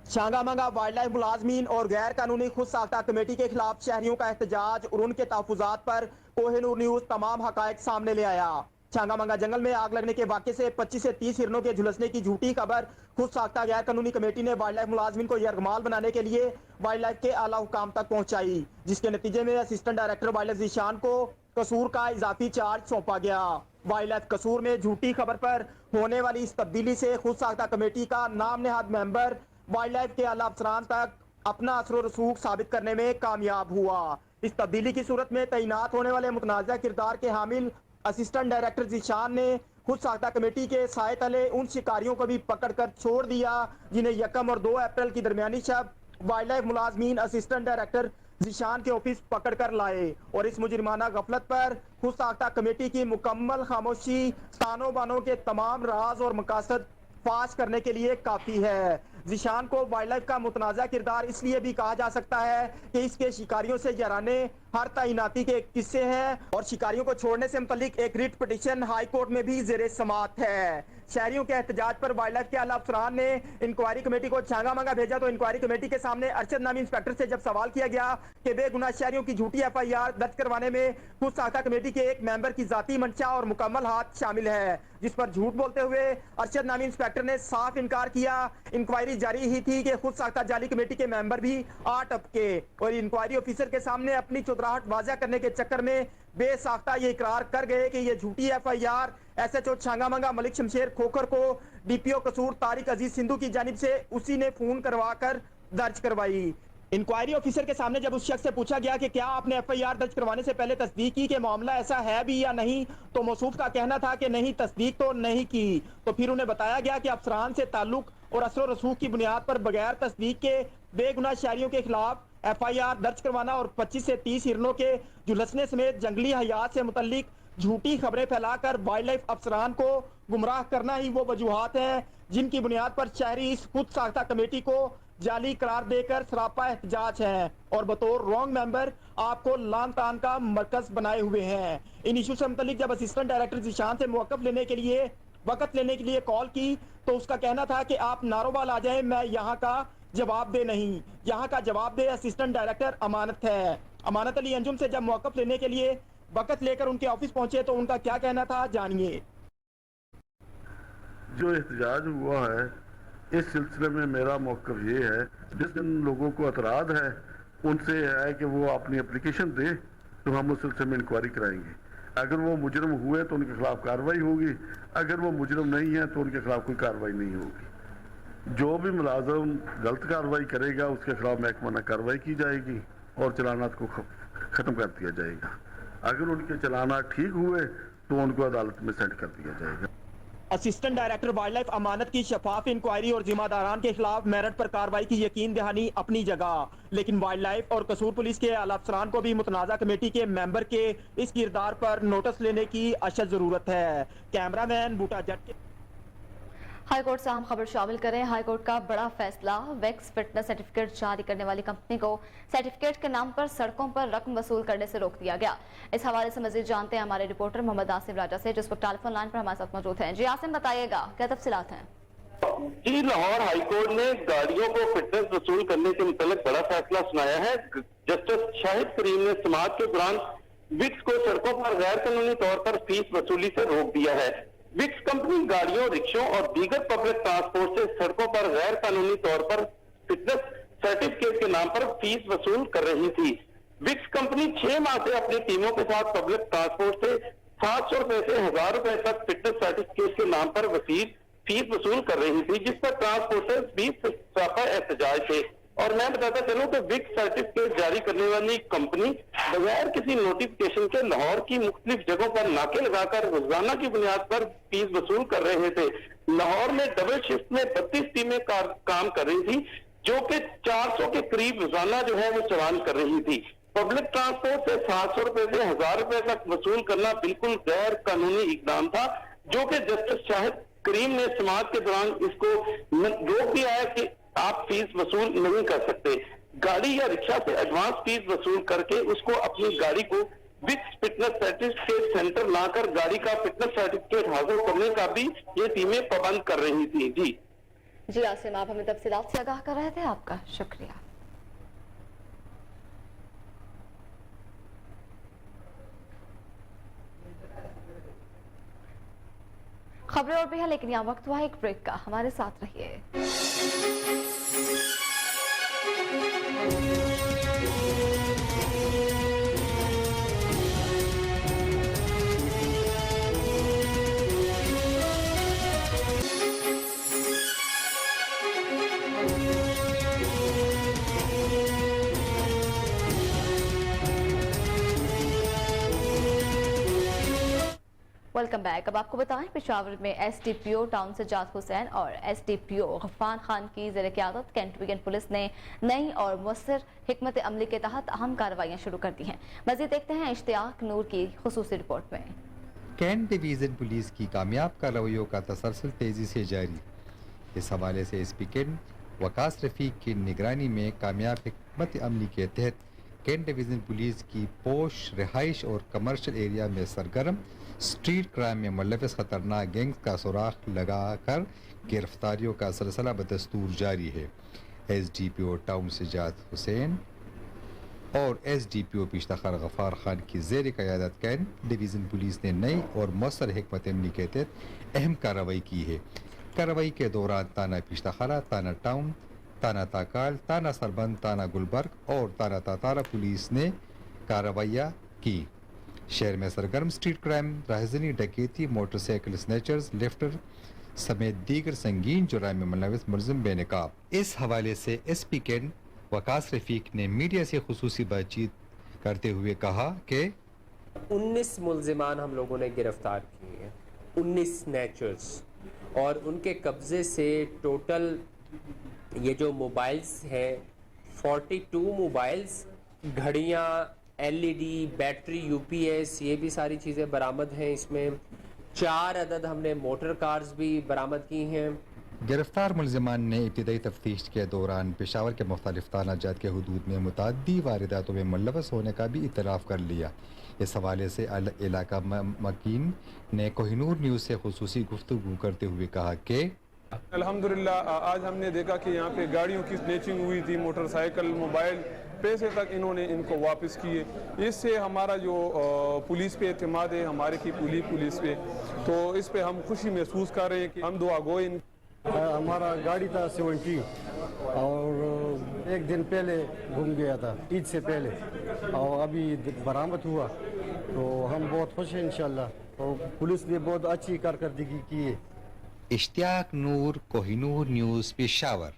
छांगा मांगा वाइल्ड लाइफ मुलाजमीन और गैर कानूनी खुद साख्ता कमेटी के खिलाफ शहरियों का एहतजाज और उनके तहफुजात पर कोहिनूर न्यूज तमाम हकायक सामने ले आया। छांगा मांगा जंगल में आग लगने के वाक़े से 25 से 30 हिरनों के झुलसने की झूठी खबर खुद साख्ता गैर कानूनी कमेटी ने वाइल्ड लाइफ मुलाजमीन को यरगमाल बनाने के लिए वाइल्ड लाइफ के आला हुकाम तक पहुंचाई, जिसके नतीजे में assistant director wildlife Zeeshan को कसूर का इजाफी चार्ज सौंपा गया। वाइल्ड लाइफ कसूर में झूठी खबर पर होने वाली इस तब्दीली से खुद साख्ता कमेटी का नाम नेहाद मेंबर वाइल्ड लाइफ के आला अफसरान तक अपना असर रसूख साबित करने में कामयाब हुआ। इस तब्दीली की सूरत में तैनात होने वाले मुतनाज़ा किरदार के हामिल असिस्टेंट डायरेक्टर जिशान ने खुद साख्ता कमेटी के साए तले उन शिकारियों को भी पकड़कर छोड़ दिया जिन्हें 1 और 2 अप्रैल की दरमियानी शब वाइल्ड लाइफ मुलाजमीन असिस्टेंट डायरेक्टर जिशान के ऑफिस पकड़कर लाए। और इस मुजरिमाना गफलत पर खुद साख्ता कमेटी की मुकम्मल खामोशी तानो बानो के तमाम राज और मकासद फाश करने के लिए काफी है। जिशान को वाइल्ड लाइफ का मुतनाज़ा किरदार इसलिए भी कहा जा सकता है कि इसके शिकारियों से याराने हर तैनाती के किस्से हैं और शिकारियों को छोड़ने से मुतल्लिक एक रिट पिटीशन हाई कोर्ट में भी ज़ेरे समाअत है। शहरियों के एहतजाज पर वाइल्ड लाइफ के आला अफसरान ने इंक्वायरी कमेटी को छांगा मांगा भेजा तो इंक्वायरी कमेटी के सामने अरशद नामी इंस्पेक्टर से जब सवाल किया गया कि बेगुनाह शहरियों की झूठी FIR दर्ज करवाने में खुद साख्ता कमेटी के एक मेंबर की जाती मंशा और मुकम्मल हाथ शामिल है, जिस पर झूठ बोलते हुए अरशद नामी इंस्पेक्टर ने साफ इनकार किया। इंक्वायरी जारी ही थी कि खुद साख्ता जाली कमेटी के मेंबर भी आ टपके और इंक्वायरी ऑफिसर के सामने अपनी चुतराहट वाज़ा करने के चक्कर में बेसाख्ता ये इकरार कर गए कि ये झूठी FIR SHO छांगा मांगा मलिक शमशेर खोखर को DPO कसूर तारिक अजीज सिंधु की जानिब से उसी ने फोन करवा कर दर्ज करवाई। इंक्वायरी ऑफिसर के सामने जब उस शख्स से पूछा गया कि क्या आपने FIR दर्ज करवाने से पहले तस्दीक की कि मामला ऐसा है भी या नहीं, तो मौसूफ का कहना था कि नहीं, तस्दीक तो नहीं की। तो फिर उन्हें बताया गया कि अफसरान से ताल्लुक और असर रसूख की बुनियाद पर बगैर तस्दीक के बेगुनाह शहरियों के खिलाफ FIR दर्ज करवाना और 25 से 30 हिरनों के झुलसने समेत जंगली हयात से मुतल्लिक झूठी खबरें फैलाकर वाइल्ड लाइफ अफसरान को गुमराह करना ही वो वजूहात हैं जिनकी बुनियाद पर शहरी इस खुद साख्ता कमेटी को जाली करार देकर सरापा एहतजाज है और बतौर रॉन्ग मेंबर आपको लान तान का मरकज बनाए हुए हैं। इन इशू से मुतल्लिक जब असिस्टेंट डायरेक्टर जिशान से वक्त लेने के लिए कॉल की तो उसका कहना था कि आप नारोवाल आ जाए, मैं यहाँ का जवाब दे नहीं, यहाँ का जवाब दे असिस्टेंट डायरेक्टर अमानत है। अमानत अली अंजुम से जब मौक़िफ़ लेने के लिए वक्त लेकर उनके ऑफिस पहुंचे तो उनका क्या कहना था, जानिए। जो एहतजाज हुआ है इस सिलसिले में मेरा मौक़िफ़ ये है, जिस जिन लोगों को एतराज़ है उनसे है कि वो अपनी एप्लीकेशन दे तो हम उस सिलसिले में इंक्वायरी कराएंगे। अगर वो मुजरम हुए तो उनके खिलाफ कार्रवाई होगी, अगर वो मुजरम नहीं है तो उनके खिलाफ कोई कार्रवाई नहीं होगी। जो भी मुलाज़िम गलत कार्रवाई करेगा उसके खिलाफ महकमाना कार्रवाई की जाएगी और चलानात को ख़त्म कर दिया जाएगा। अगर उनके चलाना ठीक हुए तो उनको अदालत में सेंड कर दिया जाएगा। असिस्टेंट डायरेक्टर वाइल्ड लाइफ अमानत की शफाफ इंक्वायरी और जिम्मेदारान के खिलाफ मेरिट पर कार्रवाई की यकीन दहानी अपनी जगह, लेकिन वाइल्ड लाइफ और कसूर पुलिस के आला अफसरान को भी मुतनाज़ा कमेटी के मेंबर के इस किरदार पर नोटिस लेने की अशद जरूरत है। कैमरामैन बूटा जट के हाई कोर्ट से अहम खबर शामिल करें। हाई कोर्ट का बड़ा फैसला, वैक्स फिटनेस सर्टिफिकेट जारी करने वाली कंपनी को सर्टिफिकेट के नाम पर सड़कों पर रकम वसूल करने से रोक दिया गया। इस हवाले से मजीद जानते हैं हमारे रिपोर्टर मोहम्मद आसिम राजा से, जिस पर टेलीफोन लाइन पर हमारे साथ मौजूद हैं। जी आसिम, बताइएगा क्या तफसीलात हैं? जी, लाहौर हाई कोर्ट ने गाड़ियों को फिटनेस वसूल करने के मुताबिक बड़ा फैसला सुनाया है। जस्टिस शाहिद करीम ने समाअत के दौरान विक्स को सड़कों पर गैर कानूनी तौर पर फीस वसूली से रोक दिया है। विक्स कंपनी गाड़ियों, रिक्शों और दीगर पब्लिक ट्रांसपोर्ट से सड़कों पर गैर कानूनी तौर पर फिटनेस सर्टिफिकेट के नाम पर फीस वसूल कर रही थी। विक्स कंपनी 6 माह से अपनी टीमों के साथ पब्लिक ट्रांसपोर्ट से 700 रुपए से 1000 रुपए तक फिटनेस सर्टिफिकेट के नाम पर फीस वसूल कर रही थी, जिस पर ट्रांसपोर्टर्स भी सरापा एहतजाज थे। और मैं बताता चलूं कि विक सर्टिफिकेट जारी करने वाली कंपनी बगैर किसी नोटिफिकेशन के लाहौर की मुख्तलिफ जगहों पर नाके लगाकर रोजाना की बुनियाद पर फीस वसूल कर रहे थे। लाहौर में डबल शिफ्ट में 32 टीमें काम कर रही थी, जो कि 400 के करीब रोजाना जो है वो चालान कर रही थी। पब्लिक ट्रांसपोर्ट से 700 रुपए से 1000 रुपए तक वसूल करना बिल्कुल गैर कानूनी इकदाम था, जो कि जस्टिस शाहिद करीम ने समाअत के दौरान इसको रोक दिया है कि आप फीस वसूल नहीं कर सकते। गाड़ी या रिक्शा से एडवांस फीस वसूल करके उसको अपनी गाड़ी को विथ फिटनेस सर्टिफिकेट सेंटर लाकर गाड़ी का फिटनेस सर्टिफिकेट हासिल करने का भी ये टीमें पाबंद कर रही थी। जी आसिम, आप हमें तफसीलात से आगाह कर रहे थे, आपका शुक्रिया। खबरें और भी है, लेकिन यहाँ वक्त हुआ है एक ब्रेक का, हमारे साथ रहिए। Welcome back. अब आपको बताएं, पेशावर में एसडीपीओ टाउन सज्जाद हुसैन और एसडीपीओ गफान खान की ज़ेर क़यादत कैंट डिवीजन पुलिस ने नई और मुअस्सर हिकमत अमली के तहत अहम कार्रवाइयाँ शुरू कर दी हैं। मज़ीद देखते हैं इश्तियाक नूर की खुसूसी रिपोर्ट में। कैंट डिवीजन पुलिस की कामयाब कार्रवाइयों का तसलसल तेज़ी से जारी। इस हवाले से एसपी कैंट वकास रफीक की निगरानी में कामयाब हिकमत अमली के तहत कैंट डिवीजन पुलिस की पोश रिहाइश और कमर्शियल एरिया में सरगर्म स्ट्रीट क्राइम में मुलविस खतरनाक गैंग्स का सुराख लगाकर गिरफ्तारियों का सिलसिला बदस्तूर जारी है। एसडीपीओ टाउन सज्जाद हुसैन और एसडीपीओ पिश्तखर गफार खान की ज़ेर क़यादत कैंट डिवीज़न पुलिस ने नई और मुअस्सर हिकमत अमली के तहत अहम कार्रवाई की है। कार्रवाई के दौरान ताना पिश्तखरा, ताना टाउन, ताना ताकाल, ताना सरबंद, ताना गुलबर्ग और ताना तातारा पुलिस ने कार्रवाइयाँ की। शहर में सरगर्म स्ट्रीट क्राइम, राहज़नी, डकैती, मोटरसाइकिल स्नैचर्स, लिफ्टर समेत दीगर संगीन जुराइम में मुलविस मुलज़िम बेनकाब। इस हवाले से एसपी कैंट वकास रफीक ने मीडिया से खुसूसी बातचीत करते हुए कहा कि 19 मुलजिमान हम लोगों ने गिरफ्तार किए हैं, 19 स्नैचर्स, और उनके कब्जे से टोटल ये जो मोबाइल्स हैं 42 मोबाइल्स, घड़ियाँ, एलईडी, बैटरी, यूपीएस, ये भी सारी चीज़ें बरामद हैं। इसमें 4 अदद हमने मोटर कार्स भी बरामद की हैं। गिरफ्तार मुलजिमान ने इब्तिदाई तफ्तीश के दौरान पेशावर के मुख्तलिफ थाना जात के हुदूद में मुतअद्दी वारदातों में मुलव्वस होने का भी इतराफ़ कर लिया। इस हवाले से इलाका मकीन ने कोहिनूर न्यूज़ से खुसूसी गुफ्तगू करते हुए कहा कि अल्हम्दुलिल्लाह आज हमने देखा कि यहाँ पे गाड़ियों की स्नेचिंग हुई थी, मोटरसाइकिल, मोबाइल, पैसे तक इन्होंने इनको वापस किए। इससे हमारा जो पुलिस पे एतमाद है हमारे की पुलिस पे, तो इस पे हम खुशी महसूस कर रहे हैं कि हम दुआ गो। हमारा गाड़ी था 70 और एक दिन पहले घूम गया था, ईद से पहले, और अभी बरामद हुआ, तो हम बहुत खुश हैं इंशाल्लाह। और पुलिस ने बहुत अच्छी कारकर्दगी की है। इश्तियाक नूर, कोहिनूर न्यूज़, पेशावर।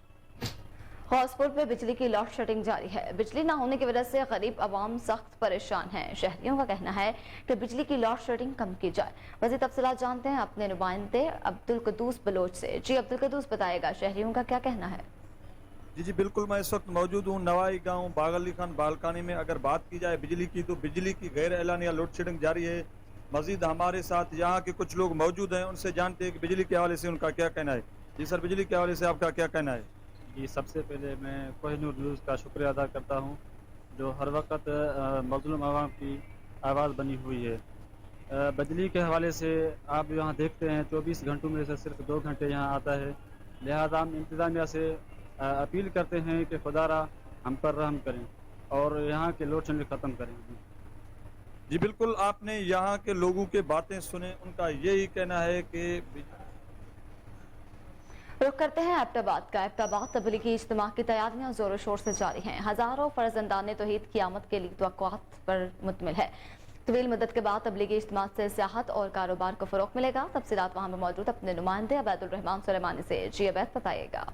गौसपुर में बिजली की लॉड शेडिंग जारी है। बिजली न होने की वजह से गरीब आवाम सख्त परेशान है। शहरियों का कहना है कि बिजली की लॉड शेडिंग कम की जाए। मज़ीद तफसीलात जानते हैं अपने नुमाइंदे अब्दुल कदूस बलोच से। जी अब्दुल कदूस, बताएगा शहरियों का क्या कहना है? जी बिल्कुल, मैं इस वक्त मौजूद हूँ नवाई गाँव बाग अली खान बालकानी में। अगर बात की जाए बिजली की, तो बिजली की गैर एलानिया लोड शेडिंग जारी है। मजीद हमारे साथ यहाँ के कुछ लोग मौजूद हैं, उनसे जानते हैं कि बिजली के हवाले से उनका क्या कहना है। जी सर, बिजली के हवाले से आपका क्या कहना है? जी, सबसे पहले मैं कोहिनूर न्यूज़ का शुक्रिया अदा करता हूँ, जो हर वक्त मज़लूम आवाम की आवाज़ बनी हुई है। बिजली के हवाले से आप यहाँ देखते हैं 24 घंटों में से सिर्फ 2 घंटे यहाँ आता है। लिहाजा हम इंतज़ामिया से अपील करते हैं कि खुदारा हम पर रहम करें और यहाँ के लोड शेडिंग ख़त्म करें। जी बिल्कुल, आपने यहाँ के लोगों के बातें सुने, उनका यही कहना है कि रुख करते हैं एबटाबाद का। एबटाबाद तबलीगी इज्तिमा की तैयारियां जोरों शोर से जारी हैं। हजारों फर्जंदाने तौहीद क़यामत के लिए तवक्कुआत पर मुतमिल है। तवील मदद के बाद तबलीगी इज्तिमा से सियाहत और कारोबार को फ़रोग़ मिलेगा। तफसीलात वहाँ पर मौजूद अपने नुमाइंदे अबैदुल रहमान सुलेमानी से। जी अबैद, बताइएगा।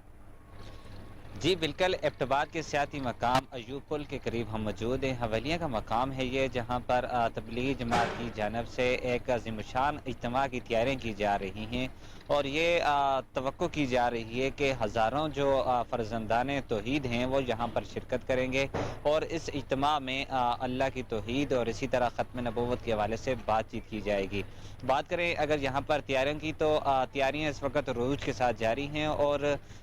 جی بالکل، ایبٹ کے سیاحتی مقام ایوب پل کے قریب ہم موجود ہیں۔ حویلیاں کا مقام ہے یہ، جہاں پر تبلیغی جماعت کی جانب سے ایک عظیم الشان اجتماع کی تیاریاں کی جا رہی ہیں، اور یہ توقع کی جا رہی ہے کہ ہزاروں جو فرزندان توحید ہیں وہ یہاں پر شرکت کریں گے، اور اس اجتماع میں اللہ کی توحید اور اسی طرح ختم نبوت کے حوالے سے بات چیت کی جائے گی۔ بات کریں اگر یہاں پر تیاریوں کی، تو تیاریاں اس وقت عروج کے ساتھ جاری ہیں، اور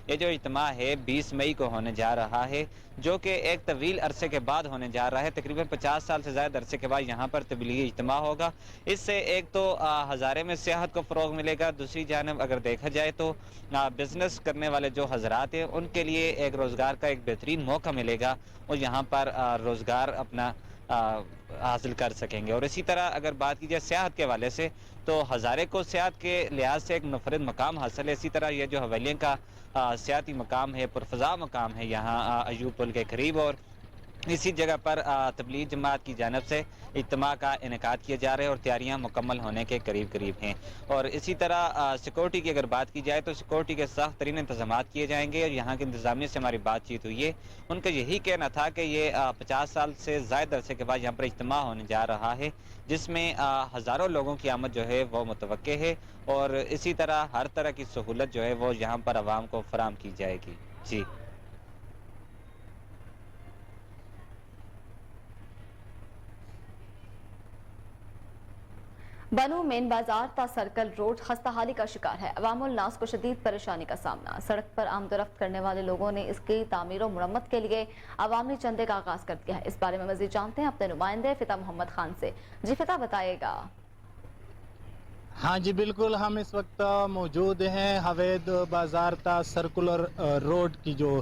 یہ جو اجتماع ہے 20 مئی کو ہونے جا رہا ہے، جو کہ ایک طویل عرصے کے بعد ہونے جا رہا ہے۔ تقریباً 50 سال سے زائد عرصے کے بعد یہاں پر تبلیغی اجتماع ہوگا۔ اس سے ایک تو ہزارے میں سیاحت کو فروغ ملے گا، دوسری جانب اگر دیکھا جائے تو بزنس کرنے والے جو حضرات ہیں ان کے لیے ایک روزگار کا ایک بہترین موقع ملے گا، اور یہاں پر روزگار اپنا حاصل کر سکیں گے۔ اور اسی طرح اگر بات کی جائے سیاحت کے حوالے سے، تو ہزارے کو سیاحت کے لحاظ سے ایک منفرد مقام حاصل ہے۔ اسی طرح یہ جو حویلیوں کا سیاحتی مقام ہے، پرفضا مقام ہے یہاں ایوب پل کے قریب، اور اسی جگہ پر تبلیغ جماعت کی جانب سے اجتماع کا انعقاد کیا جا رہا ہے، اور تیاریاں مکمل ہونے کے قریب ہیں۔ اور اسی طرح سیکورٹی کی اگر بات کی جائے تو سیکورٹی کے سخت ترین انتظامات کیے جائیں گے، اور یہاں کے انتظامیہ سے ہماری بات چیت ہوئی ہے، ان کا یہی کہنا تھا کہ یہ 50 سال سے زائد عرصے کے بعد یہاں پر اجتماع ہونے جا رہا ہے، جس میں ہزاروں لوگوں کی آمد جو ہے وہ متوقع ہے، اور اسی طرح ہر طرح کی سہولت جو ہے وہ یہاں پر عوام کو فراہم کی جائے گی۔ جی بنو مین بازار تا سرکل روڈ خستہ حالی کا شکار ہے۔ عوام الناس کو شدید پریشانی کا سامنا۔ سڑک پر آمد و رفت کرنے والے لوگوں نے اس کی تعمیر و مرمت کے لیے عوامی چندے کا آغاز کر دیا ہے۔ اس بارے میں مزید جانتے ہیں اپنے نمائندے فتح محمد خان سے۔ جی فتح، بتائیے گا۔ ہاں جی بالکل، ہم اس وقت موجود ہیں حوید بازار تا سرکولر روڈ کی جو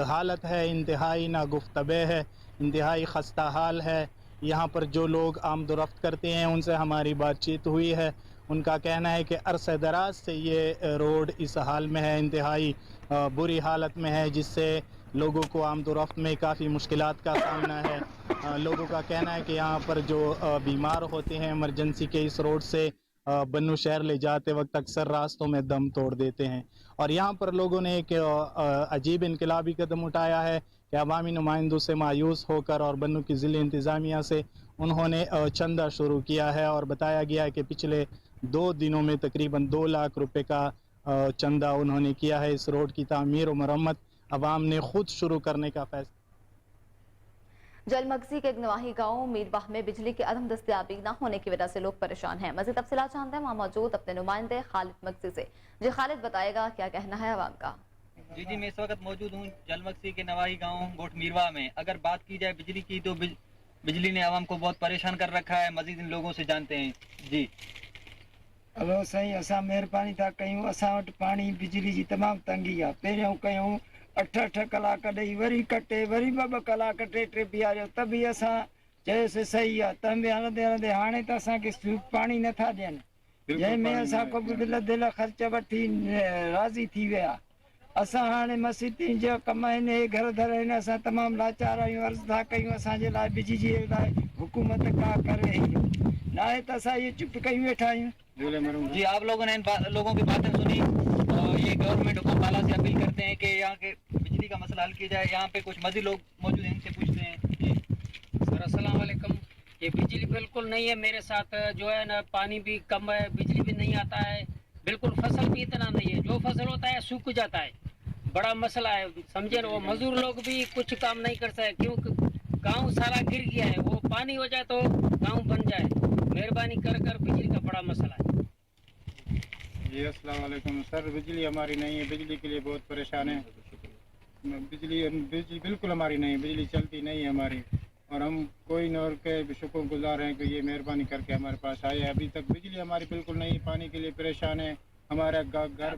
حالت ہے انتہائی ناگفتبے ہے، انتہائی خستہ حال ہے۔ یہاں پر جو لوگ آمد و رفت کرتے ہیں ان سے ہماری بات چیت ہوئی ہے، ان کا کہنا ہے کہ عرصہ دراز سے یہ روڈ اس حال میں ہے، انتہائی بری حالت میں ہے، جس سے لوگوں کو آمد و رفت میں کافی مشکلات کا سامنا ہے۔ لوگوں کا کہنا ہے کہ یہاں پر جو بیمار ہوتے ہیں ایمرجنسی کے اس روڈ سے بنو شہر لے جاتے وقت اکثر راستوں میں دم توڑ دیتے ہیں، اور یہاں پر لوگوں نے ایک عجیب انقلابی قدم اٹھایا ہے کہ عوامی نمائندوں سے مایوس ہو کر اور بنو کی ضلع انتظامیہ سے انہوں نے چندہ شروع کیا ہے، اور بتایا گیا ہے کہ پچھلے 2 دنوں میں تقریباً 2 لاکھ روپے کا چندہ انہوں نے کیا ہے۔ اس روڈ کی تعمیر و مرمت عوام نے خود شروع کرنے کا فیصلہ۔ جل مگزی کے نواحی گاؤں میرواہ میں بجلی کی عدم دستیابی نہ ہونے کی وجہ سے لوگ پریشان ہیں۔ مزید تفصیلات جانتے ہیں وہاں موجود اپنے نمائندے خالد مگزی سے۔ جی خالد، بتائے گا کیا کہنا ہے عوام کا؟ جی میں اس وقت موجود ہوں جل مگزی کے نواحی گاؤں گوٹ میرواہ میں۔ اگر بات کی جائے بجلی کی تو بجلی نے عوام کو بہت پریشان کر رکھا ہے۔ مزید ان لوگوں سے جانتے ہیں۔ جی ہلو سائیں، اساں مہربانی تھا کیوں، اساں وٹ پانی بجلی جی تمام تنگی ہے۔ پہریوں کیوں 8 کلاک ڈئی وری کٹے، وری 2 کلاک ٹے بیارو، تبھی اساں چیسے صحیح ہے، تمہیں ہلندے ہلندے ہانے تو اساں کے پانی نتھا ڈین، جنہیں میں اساں کو دل خرچ وٹھی راضی تھی ویا۔ اساں ہانے مسیتیں جو کمائن گھر دھر اساں تمام لاچار آیوں، عرض تھا کیوں اساں جے لائے بجلی جی لائے حکومت کا کرے نہ ہے تو اساں یہ چپ کیوں ویٹھا آیوں۔ جی آپ لوگوں نے ان لوگوں کی باتیں سنی، یہ گورنمنٹ حکام والا سے اپیل کرتے ہیں کہ یہاں کے بجلی کا مسئلہ حل کیا جائے۔ یہاں پہ کچھ مزید لوگ موجود ہیں، ان سے پوچھتے ہیں۔ جی سر السلام علیکم۔ یہ بجلی بالکل نہیں ہے میرے ساتھ، جو ہے نا پانی بھی کم ہے، بجلی بھی نہیں آتا ہے، بالکل فصل بھی اتنا نہیں ہے، جو فصل ہوتا ہے سوکھ جاتا ہے، بڑا مسئلہ ہے سمجھے نا۔ وہ مزدور لوگ بھی کچھ کام نہیں کر سکتے کیونکہ گاؤں سارا گر گیا ہے، وہ پانی ہو جائے تو گاؤں بن جائے۔ مہربانی کر بجلی کا بڑا مسئلہ ہے۔ جی السلام علیکم سر، بجلی ہماری نہیں ہے، بجلی کے لیے بہت پریشان ہیں۔ بجلی بالکل ہماری نہیں، بجلی چلتی نہیں ہے ہماری، اور ہم کوئی نور کے شکر گزار ہیں کہ یہ مہربانی کر کے ہمارے پاس آئے۔ ابھی تک بجلی ہماری بالکل نہیں، پانی کے لیے پریشان ہے ہمارا گھر۔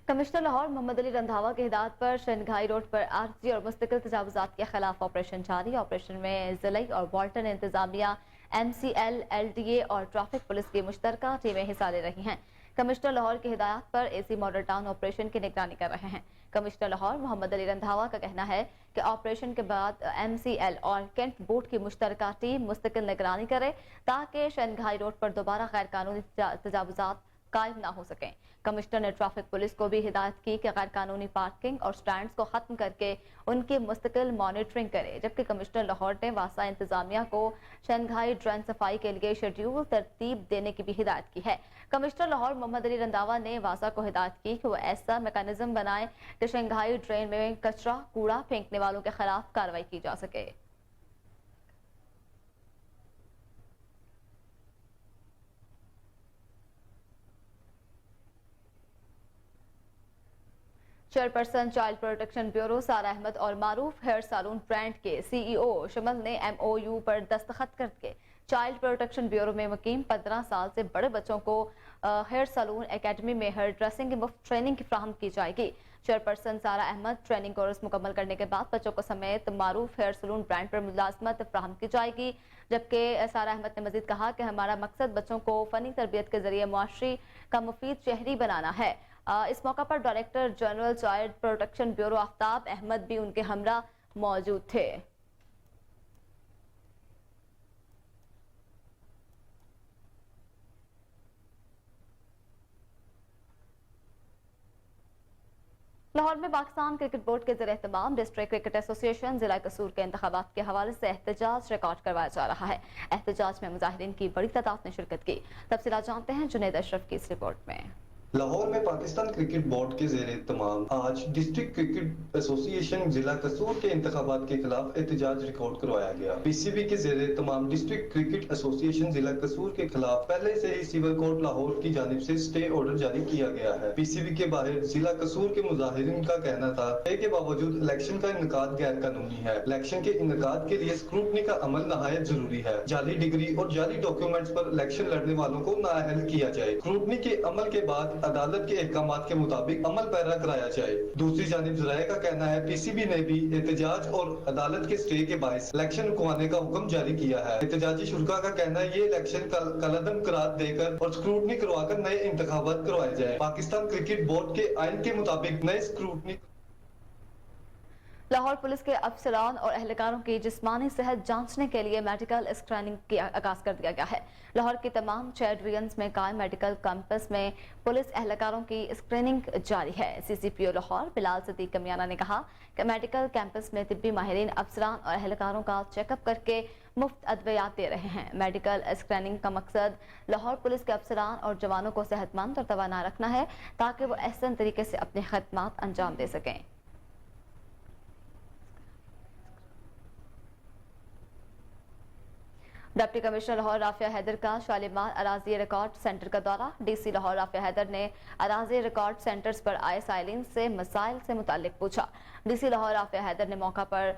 کمشنر لاہور محمد علی رندھاوا کی ہدایت پر شنگھائی روڈ پر عارضی اور مستقل تجاوزات کے خلاف آپریشن جاری۔ آپریشن میں ضلعی اور والٹن انتظامیہ، MCL، LDA اور ٹریفک پولیس کی مشترکہ ٹیمیں حصہ لے رہی ہیں۔ کمشنر لاہور کی ہدایت پر AC ماڈل ٹاؤن آپریشن کی نگرانی کر رہے ہیں۔ کمشنر لاہور محمد علی رندھاوا کا کہنا ہے کہ آپریشن کے بعد MCL اور کینٹ بورڈ کی مشترکہ ٹیم مستقل نگرانی کرے تاکہ شنگھائی روڈ پر دوبارہ غیر قانونی تجاوزات कायम ना हो सकें। कमिश्नर ने ट्रैफिक पुलिस को भी हिदायत की कि गैर कानूनी पार्किंग और स्टैंड्स को खत्म करके उनकी मुस्तकिल मॉनिटरिंग करे। जबकि कमिश्नर लाहौर ने वासा इंतजामिया को शंघाई ड्रेन सफाई के लिए शेड्यूल तरतीब देने की भी हिदायत की है। कमिश्नर लाहौर मोहम्मद अली रंधावा ने वासा को हिदायत की कि वो ऐसा मैकेनिज्म बनाए कि शंघाई ड्रेन में कचरा कूड़ा फेंकने वालों के खिलाफ कार्रवाई की जा सके। चेयरपर्सन चाइल्ड प्रोटेक्शन ब्यूरो सारा अहमद और मारूफ हेयर सैलून ब्रांड के CEO शमल ने MOU पर दस्तखत करके चाइल्ड प्रोटेक्शन ब्यूरो में मुकीम 15 साल से बड़े बच्चों को हेयर सैलून एकेडमी में हेयर ड्रेसिंग की मुफ्त ट्रेनिंग फराहम की जाएगी। चेयरपर्सन सारा अहमद ट्रेनिंग कोर्स मुकम्मल करने के बाद बच्चों को समेत मारूफ हेयर सैलून ब्रांड पर मुलाजमत फराहम की जाएगी। जबकि सारा अहमद ने मजीद कहा कि हमारा मकसद बच्चों को फनी तरबियत के जरिए मुआशरी का मुफीद शहरी बनाना है। इस मौका पर director general child protection bureau Aftab Ahmed भी उनके हमरा मौजूद थे। लाहौर में पाकिस्तान क्रिकेट बोर्ड के ज़रिए एहतमाम डिस्ट्रिक्ट क्रिकेट एसोसिएशन जिला कसूर के इंतखाबात के हवाले से एहतजाज रिकॉर्ड करवाया जा रहा है। एहतजाज में मुजाहिरीन की बड़ी तादाद ने शिरकत की। तफसीलात जानते हैं जुनैद अशरफ की इस रिपोर्ट में। लाहौर में पाकिस्तान क्रिकेट बोर्ड के ज़ेरे तमाम आज डिस्ट्रिक्ट क्रिकेट एसोसिएशन जिला कसूर के इंतखाबात के खिलाफ एहतजाज रिकॉर्ड करवाया गया। PCB के ज़ेरे तमाम डिस्ट्रिक्ट क्रिकेट एसोसिएशन जिला कसूर के खिलाफ पहले से ही सिविल कोर्ट लाहौर की जानिब से स्टे ऑर्डर जारी किया गया है। PCB के बाहर जिला कसूर के मुजाहिरीन का कहना था के बावजूद इलेक्शन का इनकाद गैर कानूनी है। इलेक्शन के इनकाद के लिए स्क्रूटनी का अमल नहायत जरूरी है। जाली डिग्री और जाली डॉक्यूमेंट्स पर इलेक्शन लड़ने वालों को नाअहल किया जाए। स्क्रूटनी के अमल के बाद अदालत के अहकामात के मुताबिक अमल पैरा कराया जाए। दूसरी जानिब ज़राए का कहना है PCB ने भी एहतजाज और अदालत के स्टे के बायस इलेक्शन रुकवाने का हुक्म जारी किया है। एहतजाजी शुरा का कहना है ये इलेक्शन कलअदम करार देकर और स्क्रूटनी करवाकर नए इंतखाबात करवाए जाए। पाकिस्तान क्रिकेट बोर्ड के आइन के मुताबिक नए स्क्रूटनी। लाहौर पुलिस के अफसरान और एहलकारों की जिस्मानी सेहत जांचने के लिए मेडिकल स्क्रीनिंग की आगाज कर दिया गया है। लाहौर की तमाम 6 डिवीजन्स में कायम मेडिकल कैंपस में पुलिस एहलकारों की स्क्रीनिंग जारी है। CCPO लाहौर बिलाल सदीक कमियाना ने कहा कि मेडिकल कैंपस में तिब्बी माहिरीन अफसरान और एहलकारों का चेकअप करके मुफ्त अद्वियात दे रहे हैं। मेडिकल स्क्रीनिंग का मकसद लाहौर पुलिस के अफसरान और जवानों को सेहतमंद और तवाना रखना है ताकि वो एहसन तरीके से अपनी खदमात अंजाम दे सकें। डिप्टी कमिश्नर लाहौर राफिया हैदर का शालीमार अराजी रिकॉर्ड सेंटर का दौरा। DC लाहौर राफिया हैदर ने अराजी रिकॉर्ड सेंटर्स पर आए साइलिन से मसाइल से मुतालिक पूछा। DC लाहौर राफिया हैदर ने मौका पर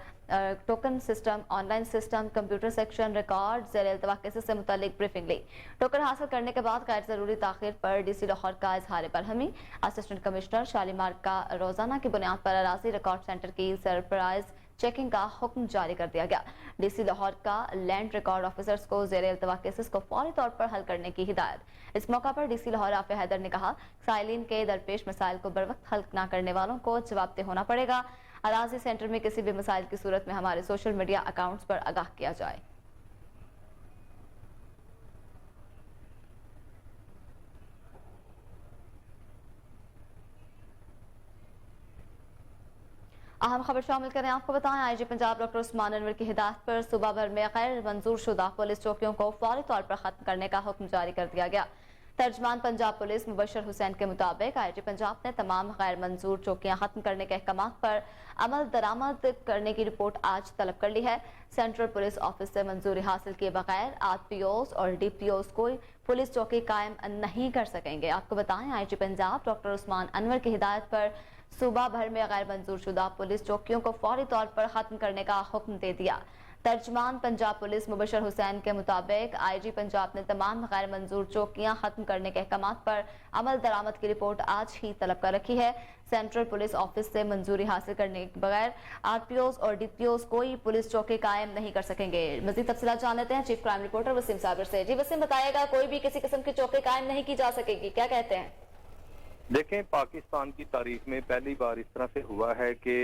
token system, online system, computer section, record ज़ेरे इल्तवा केसेस से मुतालिक ब्रीफिंग ली। टोकन हासिल करने के बाद गैर ज़रूरी ताख़ीर पर DC लाहौर का इजहार बरहमी। असिस्टेंट कमिश्नर शालीमार का रोजाना की बुनियाद पर अराजी रिकॉर्ड सेंटर की सरप्राइज चेकिंग का हुक्म जारी कर दिया गया। DC लाहौर का लैंड रिकॉर्ड ऑफिसर्स को ज़ेरे इल्तवा केसेस को फौरी तौर पर हल करने की हिदायत। इस मौका पर DC लाहौर राफिया हैदर ने कहा साइलिन के दरपेश मसाइल को बरवक्त हल न करने वालों को जवाबदेह होना पड़ेगा। अराजी सेंटर में किसी भी मसाइल की सूरत में हमारे सोशल मीडिया अकाउंट्स पर आगाह किया जाए। अहम खबर शामिल करें आपको बताएं IG पंजाब डॉक्टर उस्मान अनवर की हिदायत पर सूबा भर में गैर मंजूर शुदा पुलिस चौकियों को फौरी तौर पर खत्म करने का हुक्म जारी कर दिया गया। तर्जमान पंजाब पुलिस मुबशर हुसैन के मुताबिक IG पंजाब ने तमाम गैर मंजूर चौकियां खत्म करने के अहकाम पर अमल दरामद करने की रिपोर्ट आज तलब कर ली है। सेंट्रल पुलिस ऑफिस से मंजूरी हासिल किए बगैर RPOs और DPOs कोई पुलिस चौकी कायम नहीं कर सकेंगे। आपको बताएं IG पंजाब डॉक्टर उस्मान अनवर की हिदायत पर सूबा भर में गैर मंजूर शुदा पुलिस चौकियों को फौरी तौर पर खत्म करने का हुक्म दे दिया। तर्जमान पंजाब पुलिस मुबशर हुसैन के मुताबिक IG पंजाब ने तमाम गैर मंजूर चौकियां खत्म करने के अहकाम पर अमल दरामद की रिपोर्ट आज ही तलब कर रखी है। सेंट्रल पुलिस ऑफिस से मंजूरी हासिल करने के बगैर RPOs और DPOs कोई पुलिस चौकी कायम नहीं कर सकेंगे। मजीद तफसीलात जान लेते हैं chief crime reporter Waseem Sabir से। जी वसीम, बताइएगा, कोई भी किसी किस्म की चौकी कायम नहीं की जा सकेगी, क्या कहते हैं? देखें, पाकिस्तान की तारीख में पहली बार इस तरह से हुआ है कि